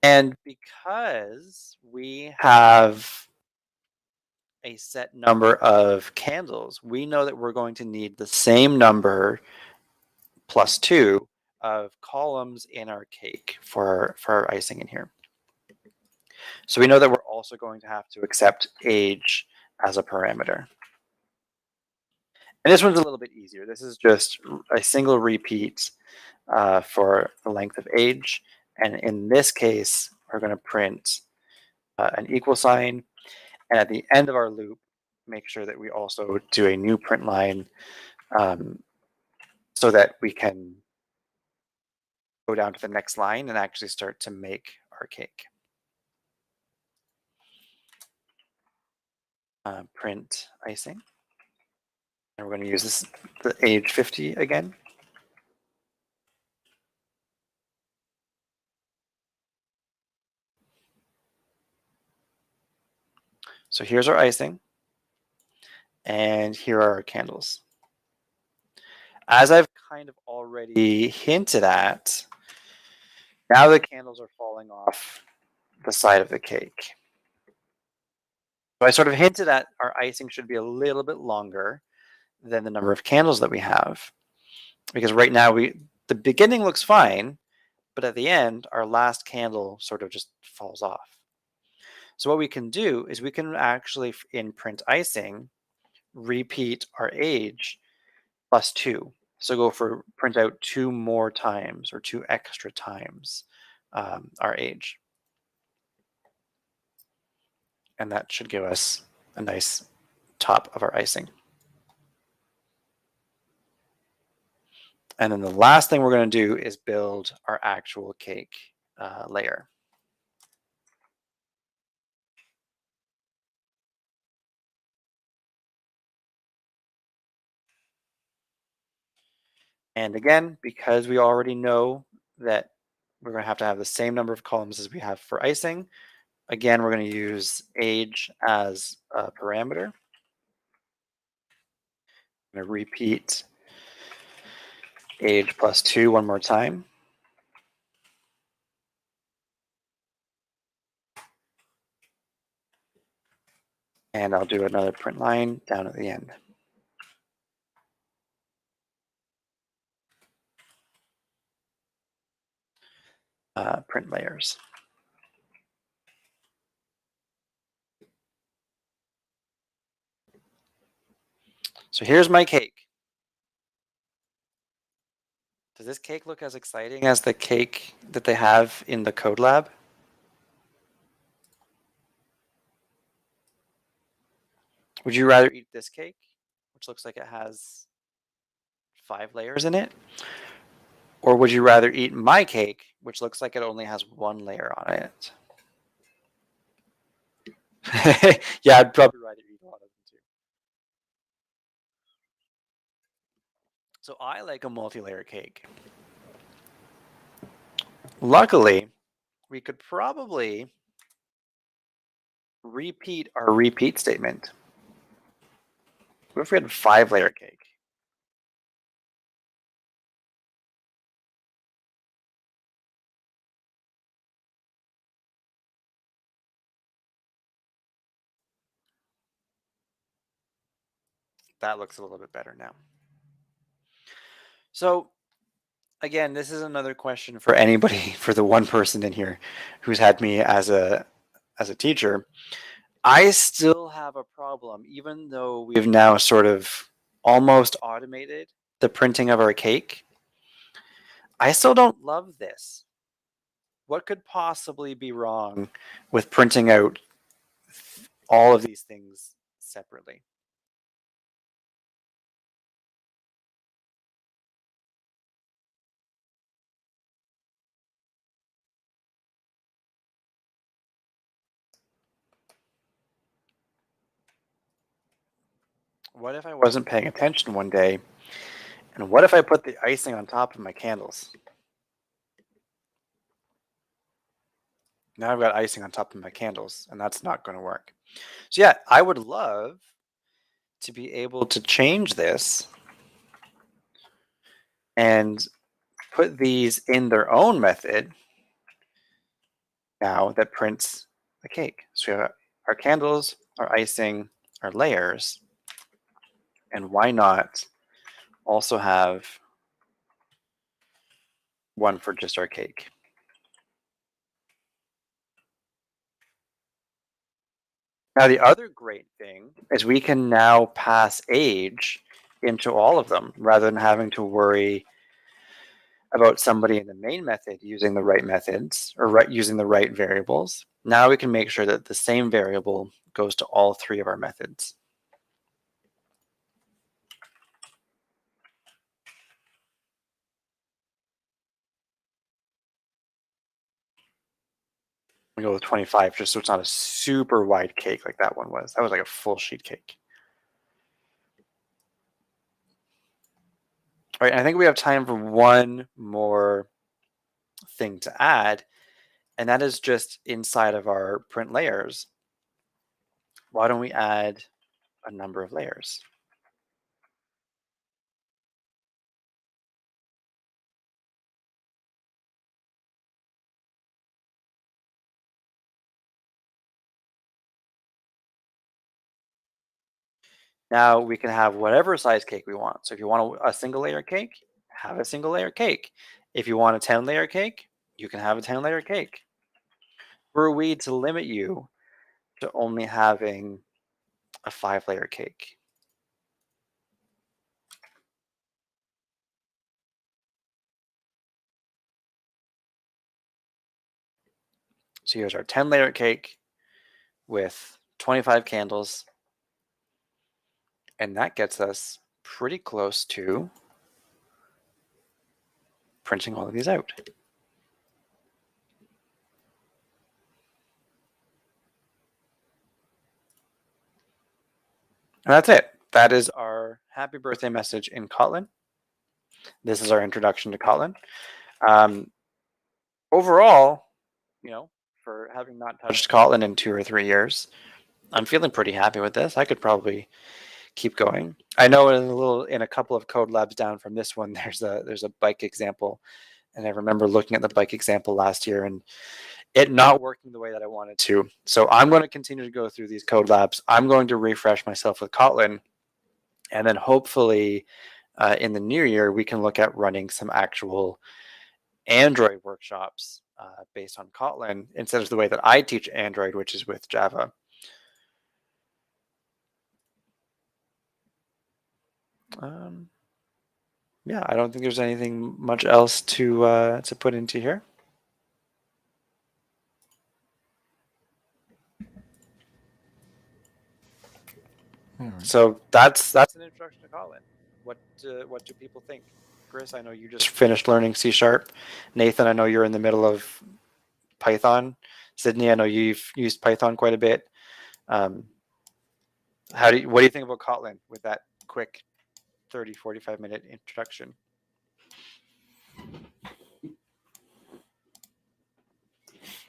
And because we have a set number of candles, we know that we're going to need the same number plus 2 of columns in our cake for our icing in here. So we know that we're also going to have to accept age as a parameter. And this one's a little bit easier. This is just a single repeat for the length of age. And in this case, we're going to print an equal sign. And at the end of our loop, make sure that we also do a new print line so that we can go down to the next line and actually start to make our cake. Print icing. And we're going to use the age 50 again. So here's our icing, and here are our candles. As I've kind of already hinted at, now the candles are falling off the side of the cake. So I sort of hinted at our icing should be a little bit longer than the number of candles that we have, because right now the beginning looks fine, but at the end, our last candle sort of just falls off. So what we can do is we can actually, in print icing, repeat our age plus 2. So go for print out 2 more times or 2 extra times our age. And that should give us a nice top of our icing. And then the last thing we're going to do is build our actual cake layer. And again, because we already know that we're going to have the same number of columns as we have for icing, again, we're going to use age as a parameter. I'm going to repeat age plus 2 one more time. And I'll do another print line down at the end. print layers. So here's my cake. Does this cake look as exciting as the cake that they have in the code lab? Would you rather eat this cake, which looks like it has 5 layers in it? Or would you rather eat my cake, which looks like it only has 1 layer on it? Yeah, I'd probably rather eat a lot of them too. So I like a multi-layer cake. Luckily, we could probably repeat our repeat statement. What if we had a 5-layer cake? That looks a little bit better now. So again, this is another question for anybody, for the one person in here who's had me as a teacher. I still have a problem, even though we've now sort of almost automated the printing of our cake. I still don't love this. What could possibly be wrong with printing out all of these things separately? What if I wasn't paying attention one day? And what if I put the icing on top of my candles? Now I've got icing on top of my candles, and that's not going to work. So yeah, I would love to be able to change this and put these in their own method now that prints the cake. So we have our candles, our icing, our layers, and why not also have one for just our cake? Now, the other great thing is we can now pass age into all of them rather than having to worry about somebody in the main method using the right methods or using the right variables. Now we can make sure that the same variable goes to all 3 of our methods. We go with 25 just so it's not a super wide cake like that one was. That was like a full sheet cake. All right, I think we have time for one more thing to add, and that is just inside of our print layers. Why don't we add a number of layers? Now we can have whatever size cake we want. So if you want a single layer cake, have a single layer cake. If you want a 10-layer cake, you can have a 10-layer cake. Were we to limit you to only having a 5-layer cake? So here's our 10-layer cake with 25 candles. And that gets us pretty close to printing all of these out. And that's it. That is our happy birthday message in Kotlin. This is our introduction to Kotlin. Overall, for having not touched Kotlin in 2 or 3 years, I'm feeling pretty happy with this. I could probably keep going. I know in a couple of code labs down from this one, there's a bike example, and I remember looking at the bike example last year and it not working the way that I wanted to. So I'm going to continue to go through these code labs. I'm going to refresh myself with Kotlin, and then hopefully in the new year we can look at running some actual Android workshops based on Kotlin instead of the way that I teach Android, which is with Java. Yeah, I don't think there's anything much else to put into here. So that's an introduction to Kotlin. What do people think? Chris, I know you just finished learning C#. Nathan, I know you're in the middle of Python. Sydney, I know you've used Python quite a bit. What do you think about Kotlin with that quick 30, 45-minute introduction?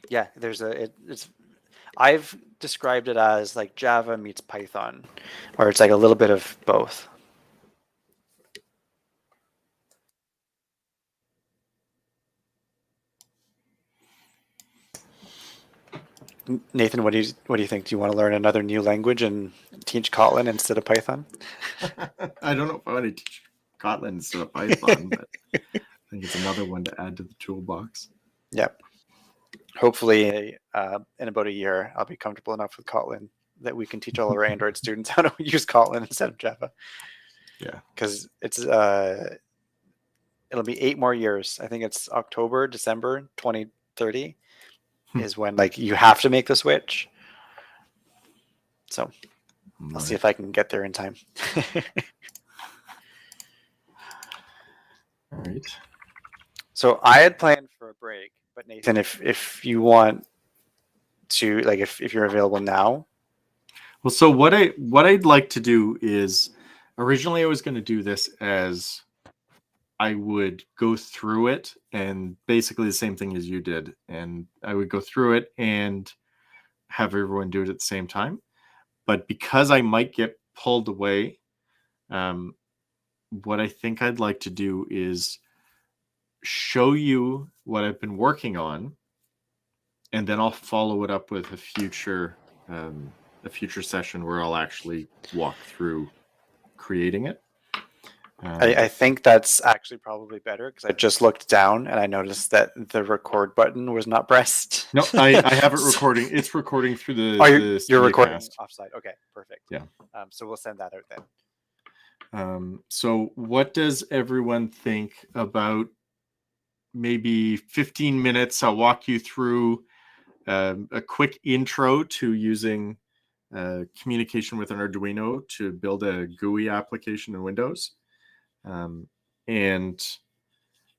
Yeah, I've described it as like Java meets Python, or it's like a little bit of both. Nathan, what do you think? Do you want to learn another new language and teach Kotlin instead of Python? I don't know if I want to teach Kotlin instead of Python, but I think it's another one to add to the toolbox. Yep. Hopefully, in about a year, I'll be comfortable enough with Kotlin that we can teach all our Android students how to use Kotlin instead of Java. Yeah. Because it'll be 8 more years. I think it's December 2030 is when like you have to make the switch. So I'll see if I can get there in time. All right. So I had planned for a break, but Nathan, if you want to, like, if you're available now. Well, so what I'd like to do is, originally I was going to do this as I would go through it and basically the same thing as you did, and I would go through it and have everyone do it at the same time. But because I might get pulled away, what I think I'd like to do is show you what I've been working on, and then I'll follow it up with a future session where I'll actually walk through creating it. I think that's actually probably better because I just looked down and I noticed that the record button was not pressed. No, I have it recording. It's recording through the. Oh, the you're recording Cast. offside. Okay, perfect. Yeah. So we'll send that out then. So what does everyone think about maybe 15 minutes? I'll walk you through a quick intro to using communication with an Arduino to build a GUI application in Windows, and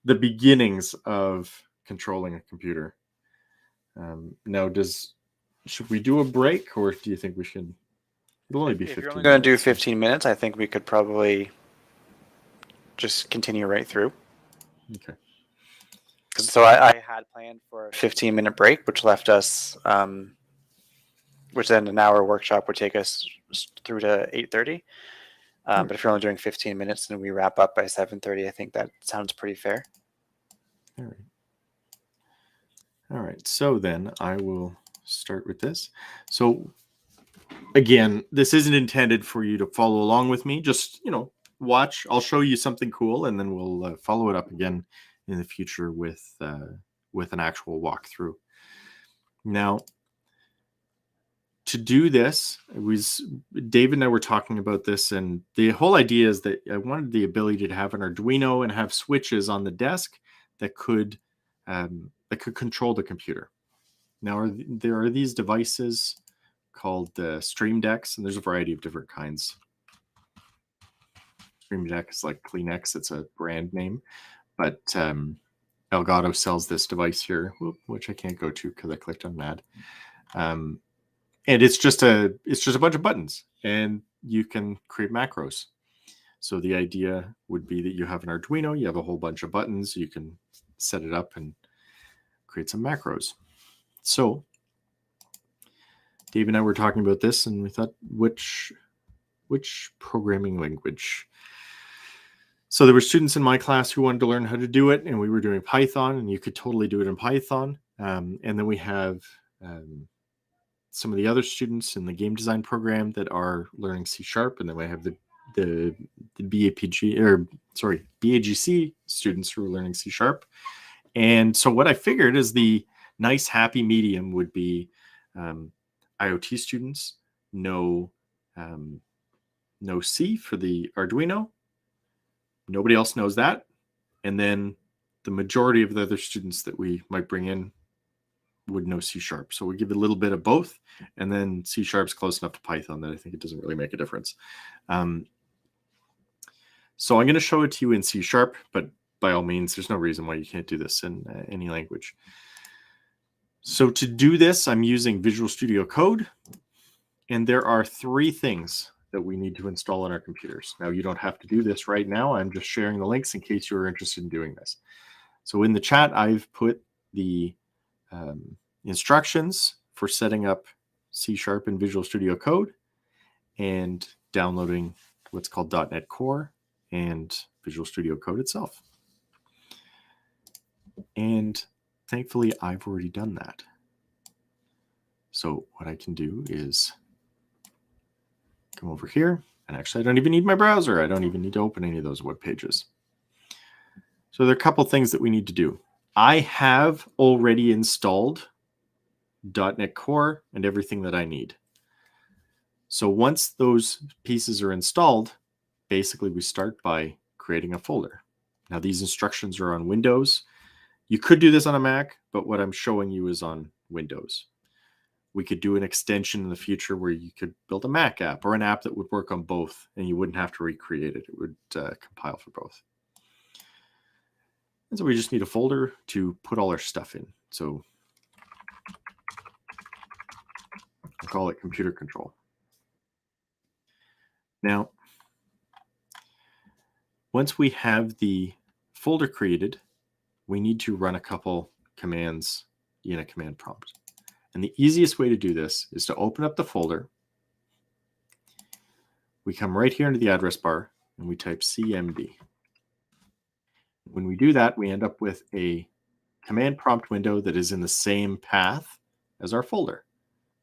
the beginnings of controlling a computer. Now, should we do a break, or do you think we should? It'll only be 15 If you're only minutes. going to do 15 minutes, I think we could probably just continue right through. Okay. So I had planned for a 15-minute break, which left us, which then an hour workshop would take us through to 8:30. But if you're only doing 15 minutes and we wrap up by 7:30, I think that sounds pretty fair. All right. So then I will start with this. So again, this isn't intended for you to follow along with me. Just, watch. I'll show you something cool, and then we'll follow it up again in the future with an actual walkthrough. Now, to do this, David and I were talking about this, and the whole idea is that I wanted the ability to have an Arduino and have switches on the desk that could control the computer. Now, there are these devices called Stream Decks, and there's a variety of different kinds. Stream Deck is like Kleenex; it's a brand name, but Elgato sells this device here, which I can't go to because I clicked on that. And it's just a bunch of buttons, and you can create macros. So the idea would be that you have an Arduino, you have a whole bunch of buttons, you can set it up and create some macros. So Dave and I were talking about this, and we thought, which programming language? So there were students in my class who wanted to learn how to do it, and we were doing Python, and you could totally do it in Python. And then we have some of the other students in the game design program that are learning C#, and then we have the BAGC students who are learning C#. And so what I figured is the nice happy medium would be IoT students know C for the Arduino. Nobody else knows that. And then the majority of the other students that we might bring in would know C#. So we give a little bit of both, and then C# is close enough to Python that I think it doesn't really make a difference. So I'm going to show it to you in C#, but by all means, there's no reason why you can't do this in any language. So to do this, I'm using Visual Studio Code, and there are 3 things that we need to install on our computers. Now, you don't have to do this right now. I'm just sharing the links in case you're interested in doing this. So in the chat, I've put the instructions for setting up C# in Visual Studio Code and downloading what's called .NET Core and Visual Studio Code itself. And thankfully, I've already done that. So what I can do is come over here, and actually I don't even need my browser. I don't even need to open any of those web pages. So there are a couple things that we need to do. I have already installed .NET Core and everything that I need. So once those pieces are installed, basically we start by creating a folder. Now these instructions are on Windows. You could do this on a Mac, but what I'm showing you is on Windows. We could do an extension in the future where you could build a Mac app or an app that would work on both, and you wouldn't have to recreate it. It would compile for both. And so we just need a folder to put all our stuff in. So I'll call it computer control. Now, once we have the folder created, we need to run a couple commands in a command prompt. And the easiest way to do this is to open up the folder. We come right here into the address bar and we type cmd. When we do that, we end up with a command prompt window that is in the same path as our folder.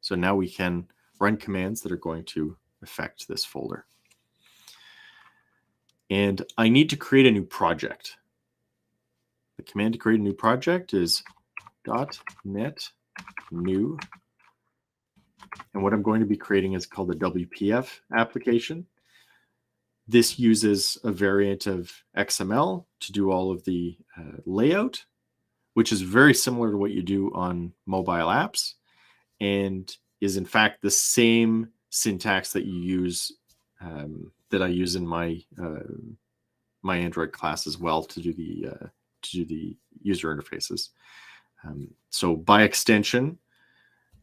So now we can run commands that are going to affect this folder. And I need to create a new project. The command to create a new project is .NET new. And what I'm going to be creating is called a WPF application. This uses a variant of XML to do all of the layout, which is very similar to what you do on mobile apps, and is in fact the same syntax that you use that I use in my my Android class as well to do the user interfaces. So by extension,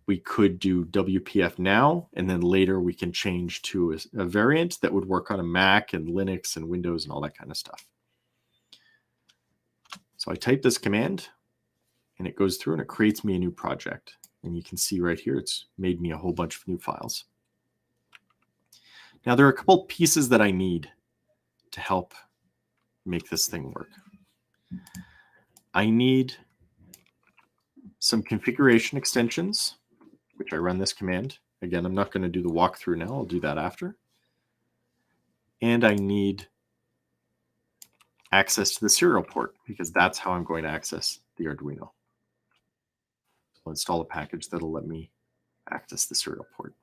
we could do WPF now, and then later we can change to a variant that would work on a Mac and Linux and Windows and all that kind of stuff. So I type this command, and it goes through and it creates me a new project. And you can see right here, it's made me a whole bunch of new files. Now there are a couple pieces that I need to help make this thing work. I need some configuration extensions, which I run this command. Again, I'm not going to do the walkthrough now. I'll do that after. And I need access to the serial port because that's how I'm going to access the Arduino. I'll install a package that'll let me access the serial port.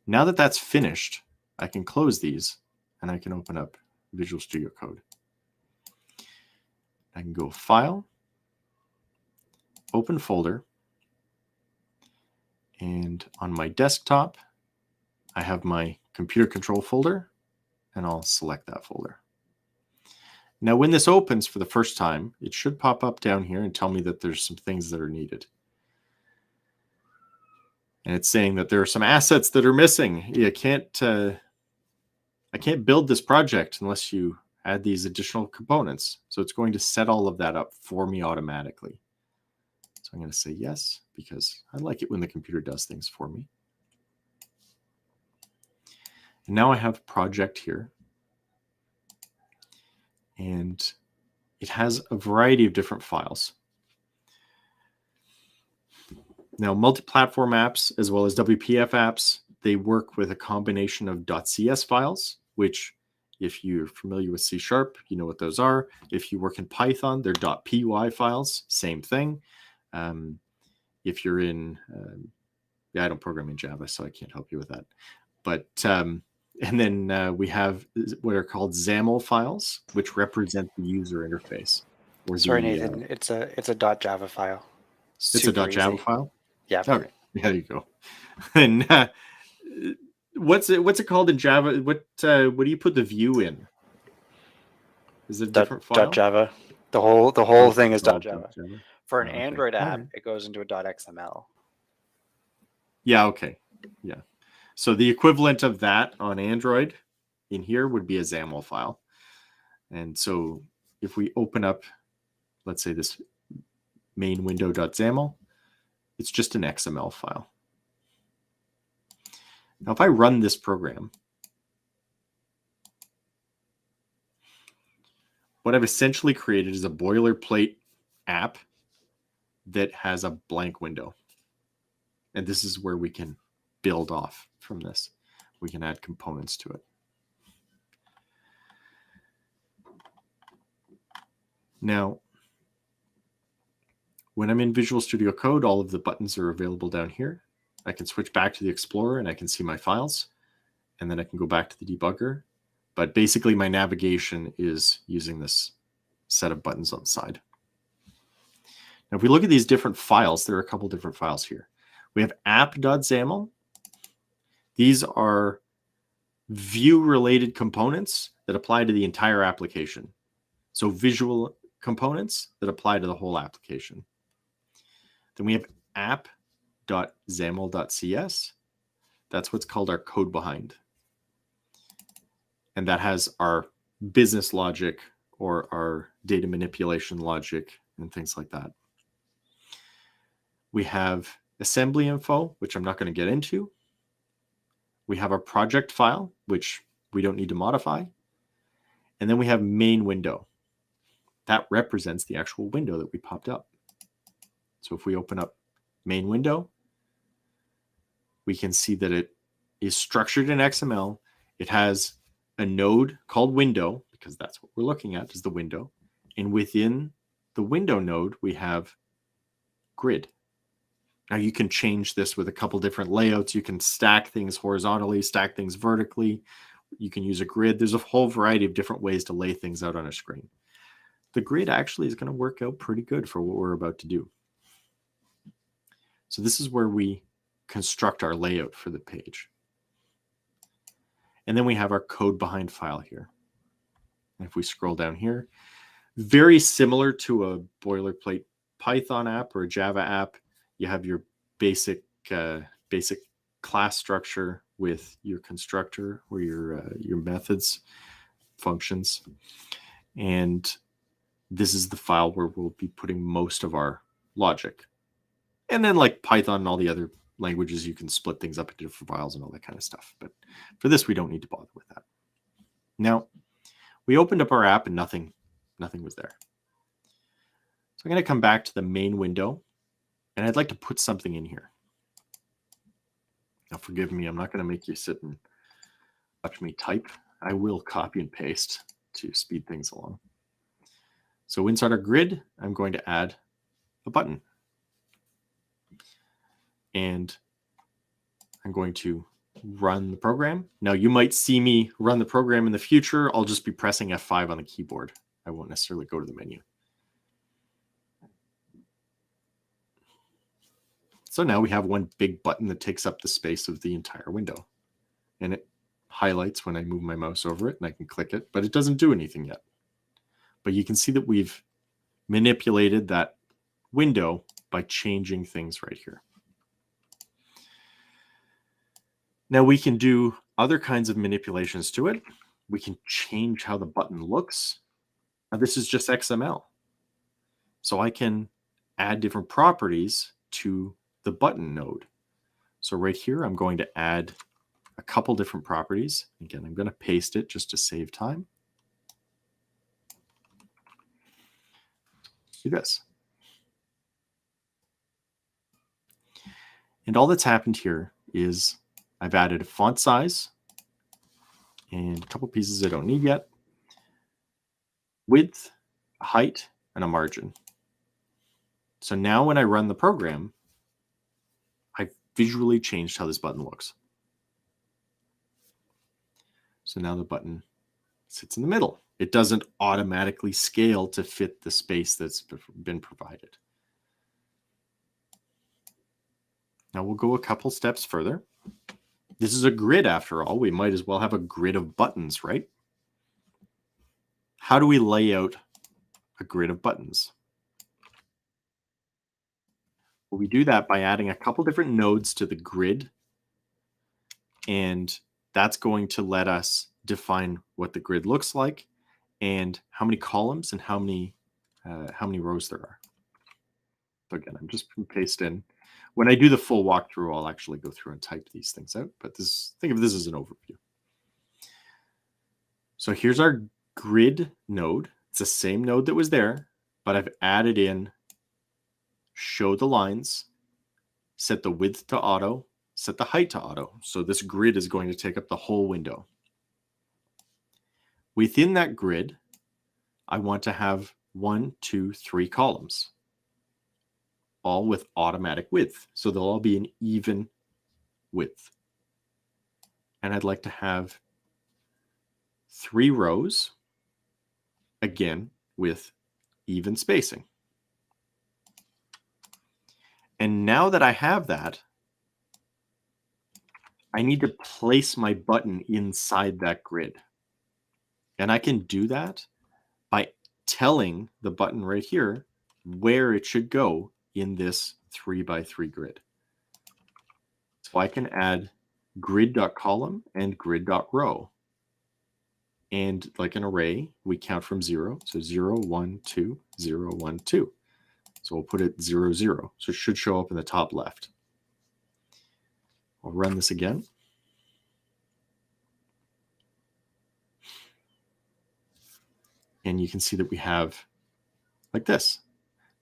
Now that that's finished, I can close these and I can open up Visual Studio Code. I can go File, Open Folder, and on my desktop, I have my computer control folder, and I'll select that folder. Now, when this opens for the first time, it should pop up down here and tell me that there's some things that are needed. And it's saying that there are some assets that are missing. I can't build this project unless you add these additional components. So it's going to set all of that up for me automatically. So I'm going to say yes, because I like it when the computer does things for me. And now I have a project here. And it has a variety of different files. Now, multi-platform apps, as well as WPF apps, they work with a combination of .cs files, which If you're familiar with C#, you know what those are. If you work in Python, they're .py files, same thing. If you're in, I don't program in Java, so I can't help you with that. But, and then we have what are called XAML files, which represent the user interface. Sorry, Nathan, it's a .java file. It's a .java file? Yeah. Okay, there you go. And what's it called in Java? What do you put the view in? Is it a different file? .java. The whole thing is .java. For an okay. Android app, right. it goes into a .xml. Yeah, okay. Yeah. So the equivalent of that on Android in here would be a XAML file. And so if we open up, let's say this main window.xaml, it's just an XML file. Now, if I run this program, what I've essentially created is a boilerplate app that has a blank window. And this is where we can build off from this. We can add components to it. Now, when I'm in Visual Studio Code, all of the buttons are available down here. I can switch back to the Explorer and I can see my files. And then I can go back to the debugger. But basically my navigation is using this set of buttons on the side. Now, if we look at these different files, there are a couple different files here. We have app.xaml. These are view-related components that apply to the entire application. So visual components that apply to the whole application. Then we have app.xaml.cs. That's what's called our code behind. And that has our business logic or our data manipulation logic and things like that. We have assembly info, which I'm not going to get into. We have our project file, which we don't need to modify. And then we have main window. That represents the actual window that we popped up. So if we open up main window, we can see that it is structured in XML. It has a node called window, because that's what we're looking at, is the window. And within the window node, we have grid. Now you can change this with a couple different layouts. You can stack things horizontally, stack things vertically. You can use a grid. There's a whole variety of different ways to lay things out on a screen. The grid actually is going to work out pretty good for what we're about to do. So this is where we construct our layout for the page. And then we have our code behind file here. And if we scroll down here, very similar to a boilerplate Python app or a Java app, you have your basic class structure with your constructor or your methods, functions. And this is the file where we'll be putting most of our logic. And then like Python and all the other languages, you can split things up into different files and all that kind of stuff. But for this, we don't need to bother with that. Now, we opened up our app and nothing was there. So I'm going to come back to the main window and I'd like to put something in here. Now, forgive me, I'm not going to make you sit and watch me type. I will copy and paste to speed things along. So inside our grid, I'm going to add a button. And I'm going to run the program. Now, you might see me run the program in the future. I'll just be pressing F5 on the keyboard. I won't necessarily go to the menu. So now we have one big button that takes up the space of the entire window. And it highlights when I move my mouse over it, and I can click it, but it doesn't do anything yet. But you can see that we've manipulated that window by changing things right here. Now we can do other kinds of manipulations to it. We can change how the button looks. Now this is just XML. So I can add different properties to the button node. So right here, I'm going to add a couple different properties. Again, I'm going to paste it just to save time. Do this. And all that's happened here is I've added a font size and a couple pieces I don't need yet. Width, a height, and a margin. So now when I run the program, I've visually changed how this button looks. So now the button sits in the middle. It doesn't automatically scale to fit the space that's been provided. Now we'll go a couple steps further. This is a grid after all. We might as well have a grid of buttons, right? How do we lay out a grid of buttons? Well, we do that by adding a couple different nodes to the grid, and that's going to let us define what the grid looks like and how many columns and how many rows there are. So again, I'm just paste in. When I do the full walkthrough, I'll actually go through and type these things out, but think of this as an overview. So here's our grid node. It's the same node that was there, but I've added in show the lines, set the width to auto, set the height to auto. So this grid is going to take up the whole window. Within that grid, I want to have 1, 2, 3 columns, all with automatic width. So they'll all be an even width. And I'd like to have 3 rows, again, with even spacing. And now that I have that, I need to place my button inside that grid. And I can do that by telling the button right here where it should go in this 3x3 grid. So I can add grid.column and grid.row. And like an array, we count from 0. So 0, 1, 2, 0, 1, 2. So we'll put it 0, 0. So it should show up in the top left. I'll run this again. And you can see that we have like this.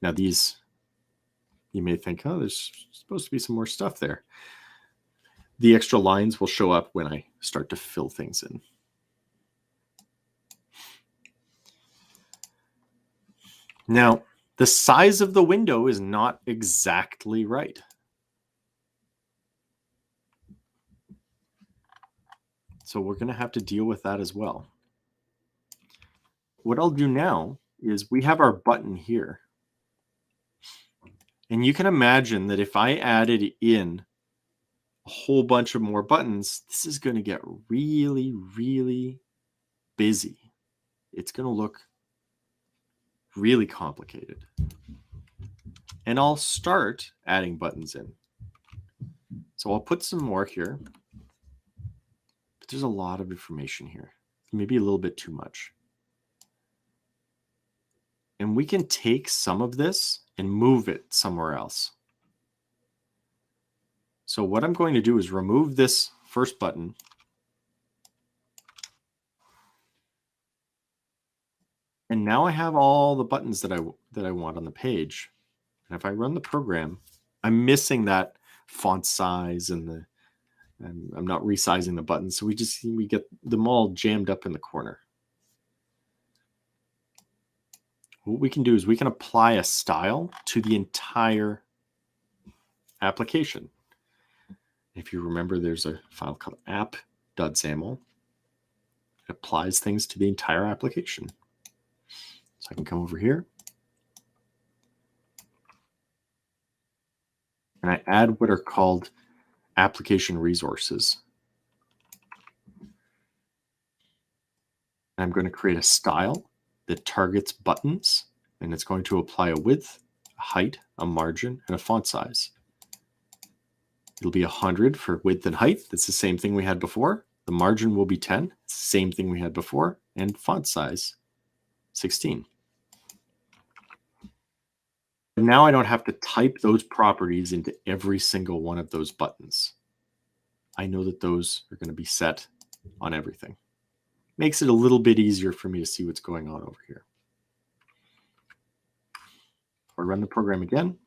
Now these, you may think, oh, there's supposed to be some more stuff there. The extra lines will show up when I start to fill things in. Now, the size of the window is not exactly right. So we're going to have to deal with that as well. What I'll do now is we have our button here. And you can imagine that if I added in a whole bunch of more buttons, this is going to get really, really busy. It's going to look really complicated. And I'll start adding buttons in. So I'll put some more here. But there's a lot of information here. Maybe a little bit too much. And we can take some of this and move it somewhere else. So what I'm going to do is remove this first button. And now I have all the buttons that I want on the page. And if I run the program, I'm missing that font size and I'm not resizing the buttons. So we get them all jammed up in the corner. What we can do is we can apply a style to the entire application. If you remember, there's a file called app.xaml. It applies things to the entire application. So I can come over here. And I add what are called application resources. I'm going to create a style that targets buttons, and it's going to apply a width, a height, a margin, and a font size. It'll be 100 for width and height. That's the same thing we had before. The margin will be 10. It's the same thing we had before. And font size, 16. Now I don't have to type those properties into every single one of those buttons. I know that those are going to be set on everything. Makes it a little bit easier for me to see what's going on over here. I'll run the program again.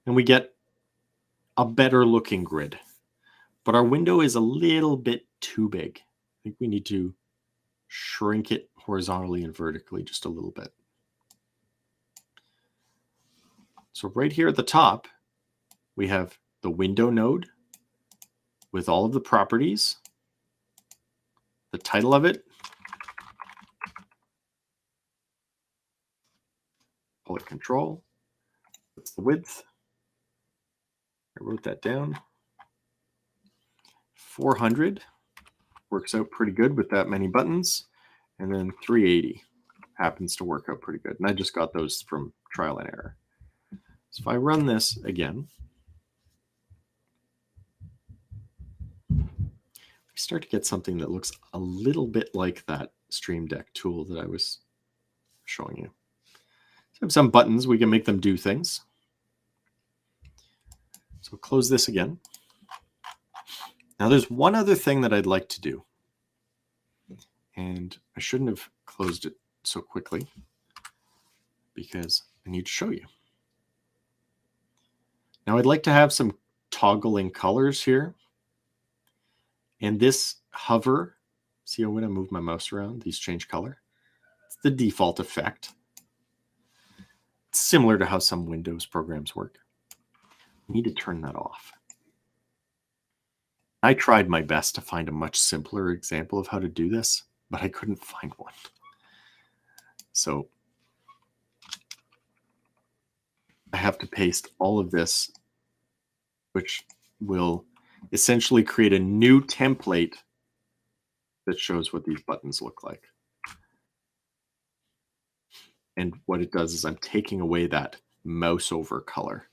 And we get a better looking grid. but our window is a little bit too big. I think we need to shrink it horizontally and vertically just a little bit. So right here at the top, we have the window node with all of the properties, the title of it, call it control, that's the width. I wrote that down. 400 works out pretty good with that many buttons. And then 380 happens to work out pretty good. And I just got those from trial and error. So if I run this again, we start to get something that looks a little bit like that Stream Deck tool that I was showing you. So I have some buttons, we can make them do things. So close this again. Now there's one other thing that I'd like to do. And I shouldn't have closed it so quickly because I need to show you. Now I'd like to have some toggling colors here. And this hover, see how when I move my mouse around, these change color? It's the default effect. It's similar to how some Windows programs work. I need to turn that off. I tried my best to find a much simpler example of how to do this, but I couldn't find one. So I have to paste all of this, which will essentially create a new template that shows what these buttons look like. And what it does is I'm taking away that mouse over color.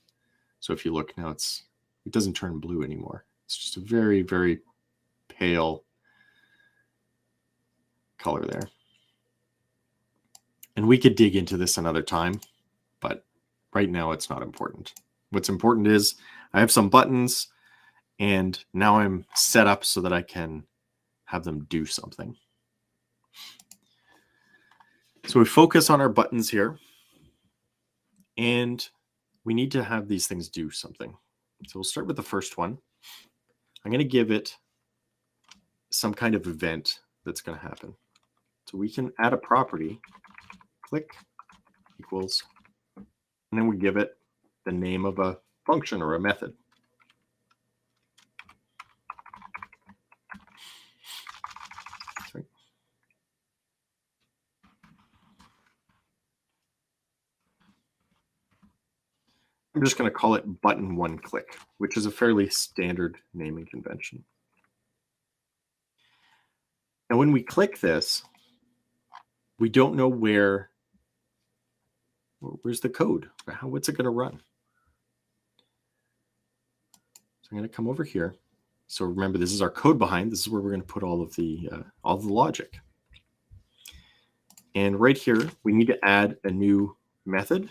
So if you look now, it doesn't turn blue anymore. It's just a very, very pale color there. And we could dig into this another time, but right now it's not important. What's important is I have some buttons and now I'm set up so that I can have them do something. So we focus on our buttons here and we need to have these things do something. So we'll start with the first one. I'm going to give it some kind of event that's going to happen. So we can add a property, click equals, and then we give it the name of a function or a method. Sorry. I'm just going to call it button one click, which is a fairly standard naming convention. And when we click this, we don't know where's the code? What's it going to run? So I'm going to come over here. So remember, this is our code behind. This is where we're going to put all of the logic. And right here, we need to add a new method.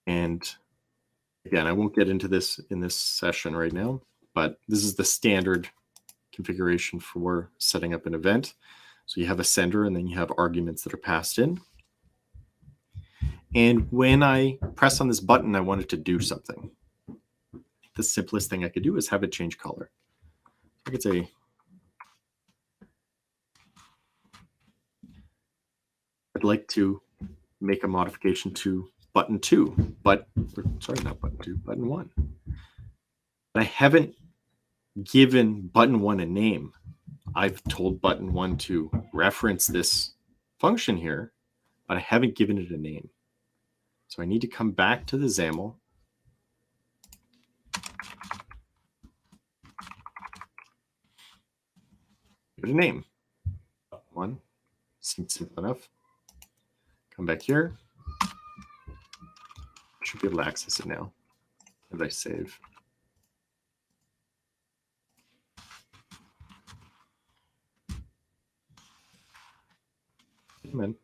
And again, I won't get into this in this session right now, but this is the standard configuration for setting up an event. So you have a sender and then you have arguments that are passed in. And when I press on this button, I want it to do something. The simplest thing I could do is have it change color. I could say, I'd like to make a modification to button 2, sorry, not button 2, button 1. But I haven't given button 1 a name. I've told button 1 to reference this function here, but I haven't given it a name. So I need to come back to the XAML. Give it a name. Button 1 seems simple enough. Come back here. Should be able to access it now as I save. Come in.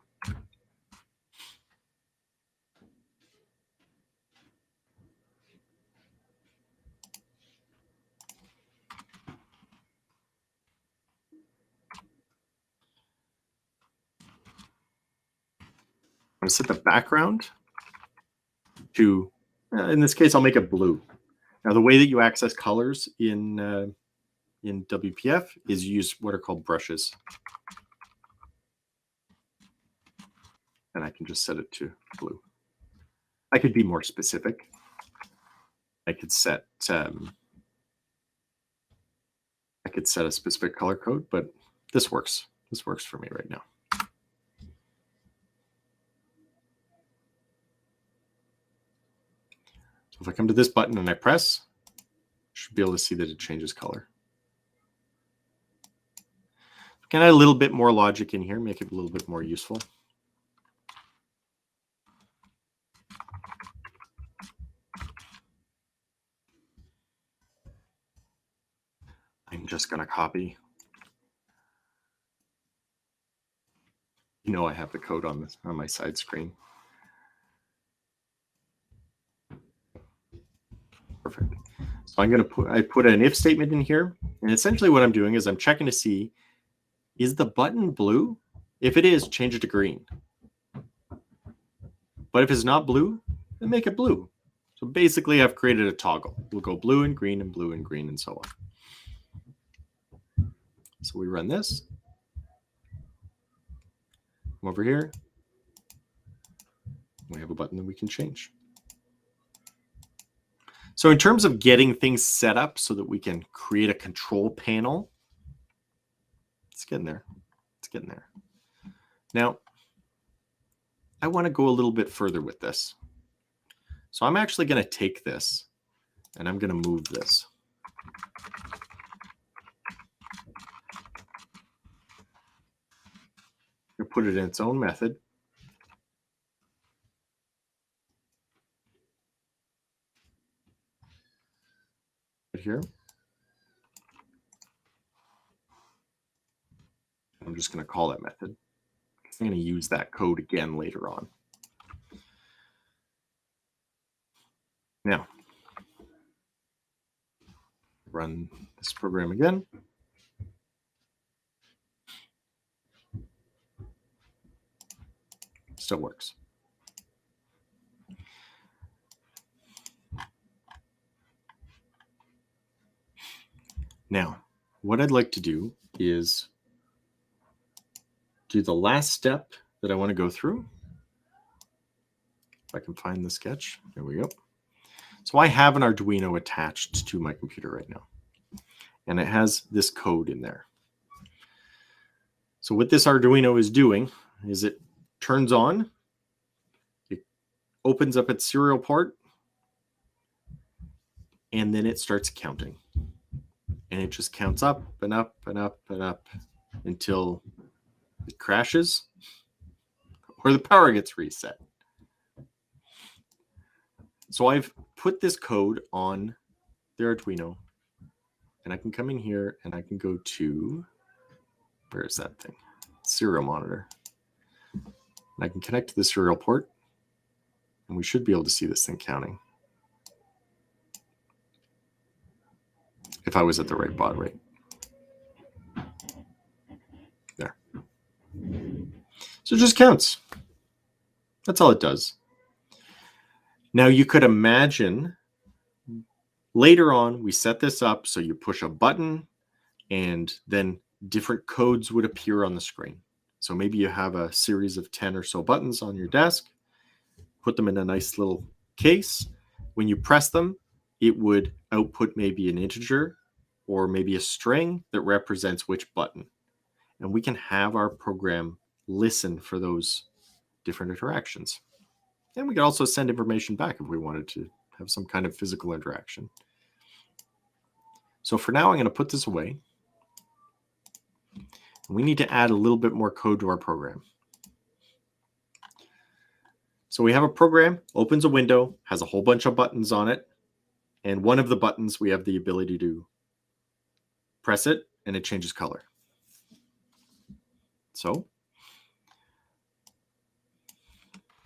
going to set the background to, in this case, I'll make it blue. Now, the way that you access colors in WPF is you use what are called brushes. And I can just set it to blue. I could be more specific. I could set a specific color code, but this works. This works for me right now. So if I come to this button and I press, I should be able to see that it changes color. Can add a little bit more logic in here, make it a little bit more useful. I'm just going to copy. You know I have the code on my side screen. Perfect. So I'm going to I put an if statement in here, and essentially what I'm doing is I'm checking to see, is the button blue? If it is, change it to green. But if it's not blue, then make it blue. So basically I've created a toggle. We'll go blue and green and blue and green and so on. So we run this. Come over here. We have a button that we can change. So in terms of getting things set up so that we can create a control panel, it's getting there. It's getting there. Now, I want to go a little bit further with this. So I'm actually going to take this and I'm going to move this. I'm going to put it in its own method. Right here. I'm just going to call that method. I'm going to use that code again later on. Now, run this program again. Still works. Now, what I'd like to do is do the last step that I want to go through. If I can find the sketch, there we go. So I have an Arduino attached to my computer right now, and it has this code in there. So what this Arduino is doing is it turns on, it opens up its serial port, and then it starts counting. And it just counts up and up and up and up until it crashes or the power gets reset. So I've put this code on the Arduino, and I can come in here and I can go to, where is that thing? Serial monitor. And I can connect to the serial port, and we should be able to see this thing counting. If I was at the right baud rate. There. So it just counts. That's all it does. Now you could imagine later on we set this up so you push a button and then different codes would appear on the screen. So maybe you have a series of 10 or so buttons on your desk, put them in a nice little case. When you press them, it would output maybe an integer or maybe a string that represents which button. And we can have our program listen for those different interactions. And we can also send information back if we wanted to have some kind of physical interaction. So for now, I'm going to put this away. We need to add a little bit more code to our program. So we have a program, opens a window, has a whole bunch of buttons on it. And one of the buttons, we have the ability to press it and it changes color. So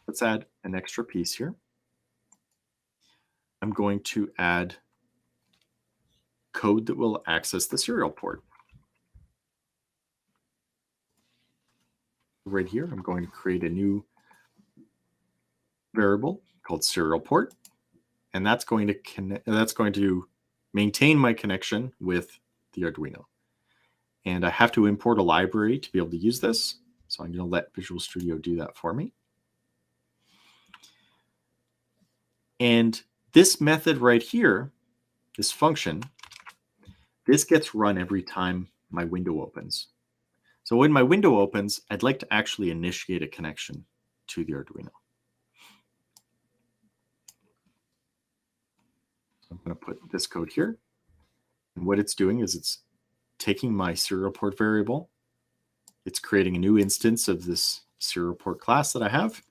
let's add an extra piece here. I'm going to add code that will access the serial port. Right here, I'm going to create a new variable called serial port, and that's going to maintain my connection with the Arduino. And I have to import a library to be able to use this. So I'm going to let Visual Studio do that for me. And this method right here, this function, this gets run every time my window opens. So when my window opens, I'd like to actually initiate a connection to the Arduino. So I'm going to put this code here. And what it's doing is it's taking my serial port variable. It's creating a new instance of this serial port class that I have.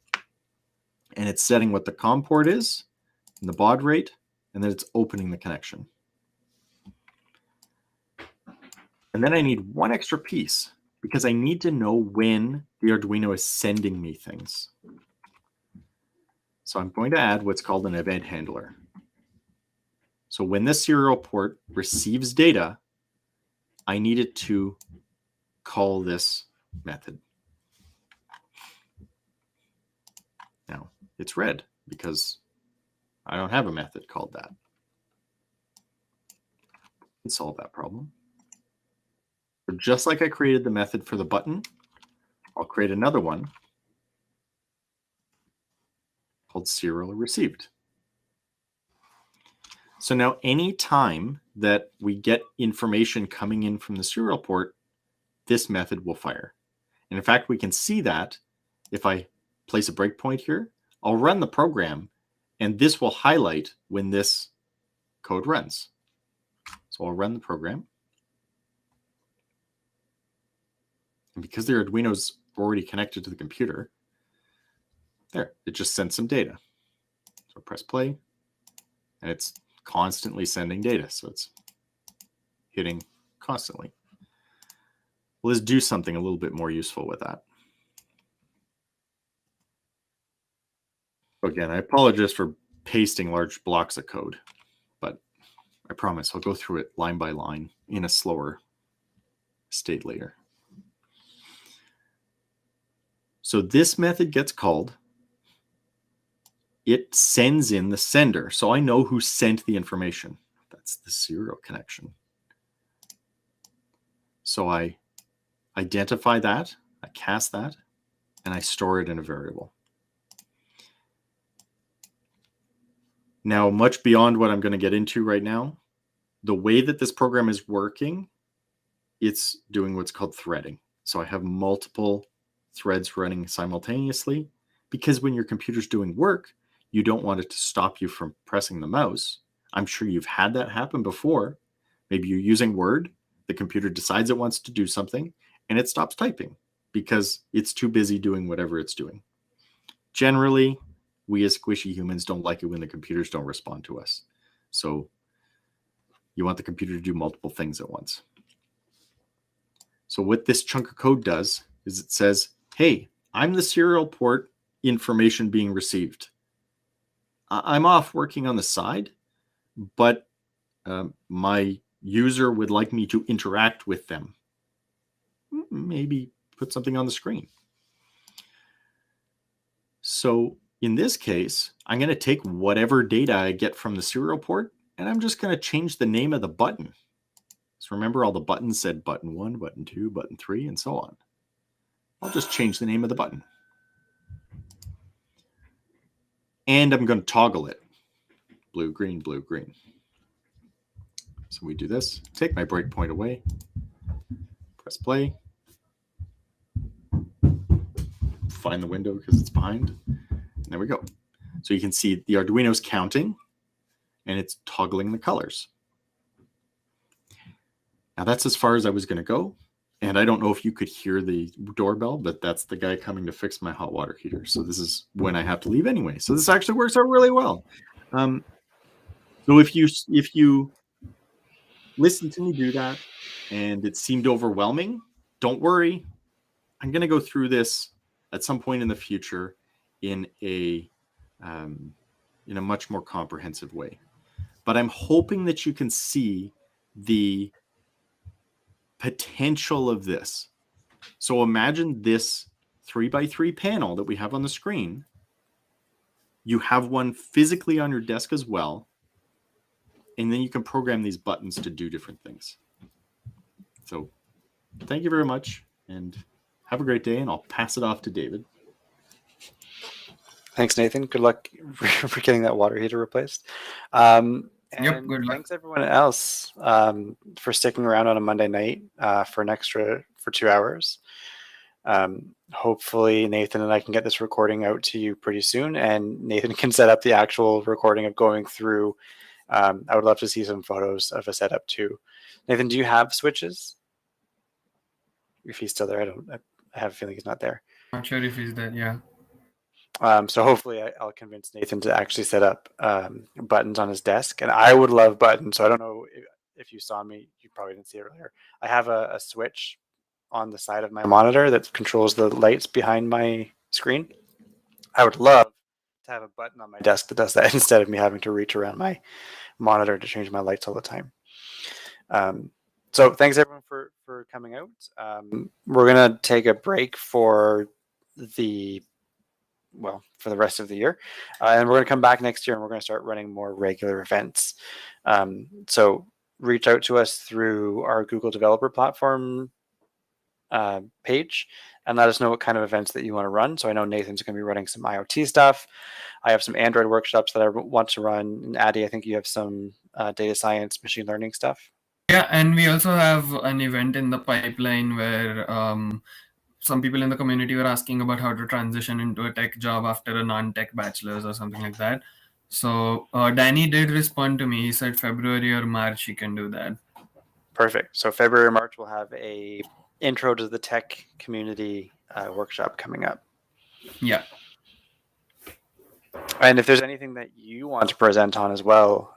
And it's setting what the COM port is and the baud rate, and then it's opening the connection. And then I need one extra piece because I need to know when the Arduino is sending me things. So I'm going to add what's called an event handler. So when this serial port receives data, I need it to call this method. Now, it's red because I don't have a method called that. Let's solve that problem. So just like I created the method for the button, I'll create another one called serial received. So now any time that we get information coming in from the serial port, this method will fire. And in fact, we can see that if I place a breakpoint here, I'll run the program, and this will highlight when this code runs. So I'll run the program. And because the Arduino's already connected to the computer, there, it just sent some data. So press play, and it's constantly sending data. So it's hitting constantly. Well, let's do something a little bit more useful with that. Again, I apologize for pasting large blocks of code, but I promise I'll go through it line by line in a slower state later. So this method gets called. It sends in the sender. So I know who sent the information. That's the serial connection. So I identify that, I cast that, and I store it in a variable. Now, much beyond what I'm going to get into right now, the way that this program is working, it's doing what's called threading. So I have multiple threads running simultaneously, because when your computer's doing work, you don't want it to stop you from pressing the mouse. I'm sure you've had that happen before. Maybe you're using Word, the computer decides it wants to do something, and it stops typing because it's too busy doing whatever it's doing. Generally, we as squishy humans don't like it when the computers don't respond to us. So you want the computer to do multiple things at once. So what this chunk of code does is it says, hey, I'm the serial port information being received. I'm off working on the side, but my user would like me to interact with them. Maybe put something on the screen. So in this case, I'm going to take whatever data I get from the serial port, and I'm just going to change the name of the button. So remember, all the buttons said button 1, button 2, button 3, and so on. I'll just change the name of the button. And I'm going to toggle it. Blue, green, blue, green. So we do this. Take my breakpoint away. Press play. Find the window because it's behind. And there we go. So you can see the Arduino's counting, and it's toggling the colors. Now that's as far as I was going to go. And I don't know if you could hear the doorbell, but that's the guy coming to fix my hot water heater. So this is when I have to leave anyway. So this actually works out really well. So if you listen to me do that and it seemed overwhelming, don't worry. I'm going to go through this at some point in the future in a much more comprehensive way. But I'm hoping that you can see the potential of this. So imagine this 3x3 panel that we have on the screen. you have one physically on your desk as well, and then you can program these buttons to do different things. So thank you very much, and have a great day, and I'll pass it off to David. Thanks, Nathan. Good luck for getting that water heater replaced. Yep, good luck. Thanks everyone else for sticking around on a Monday night for an extra 2 hours. Hopefully Nathan and I can get this recording out to you pretty soon, and Nathan can set up the actual recording of going through. I would love to see some photos of a setup too. Nathan, do you have switches? If he's still there, I have a feeling he's not there. Not sure if he's there. Yeah. So hopefully I'll convince Nathan to actually set up buttons on his desk. And I would love buttons. So I don't know if you saw me. You probably didn't see it earlier. I have a switch on the side of my monitor that controls the lights behind my screen. I would love to have a button on my desk that does that instead of me having to reach around my monitor to change my lights all the time. So thanks everyone for coming out. We're going to take a break for the rest of the year. And we're going to come back next year and we're going to start running more regular events. So reach out to us through our Google Developer Platform page and let us know what kind of events that you want to run. So I know Nathan's going to be running some IoT stuff. I have some Android workshops that I want to run. And Addy, I think you have some data science, machine learning stuff. Yeah, and we also have an event in the pipeline where some people in the community were asking about how to transition into a tech job after a non-tech bachelor's or something like that. So Danny did respond to me. He said February or March he can do that. Perfect. So February or March we'll have a intro to the tech community workshop coming up. Yeah. And if there's anything that you want to present on as well,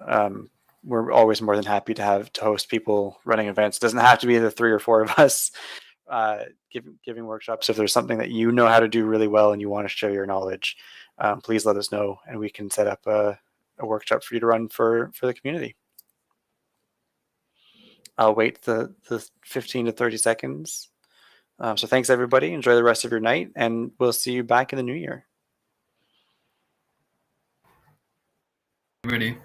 we're always more than happy to host people running events. It doesn't have to be the 3 or 4 of us giving workshops. If there's something that you know how to do really well and you want to share your knowledge, please let us know and we can set up a workshop for you to run for the community. I'll wait the 15 to 30 seconds. So thanks everybody. Enjoy the rest of your night and we'll see you back in the new year. Ready.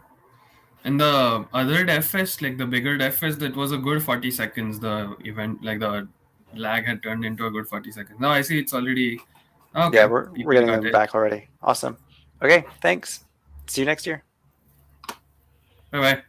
And the other DevFest, like the bigger DevFest, that was a good 40 seconds. The event, like the lag had turned into a good 40 seconds. Now I see it's already... Okay. Yeah, we're getting them back already. Awesome. Okay, thanks. See you next year. Bye-bye.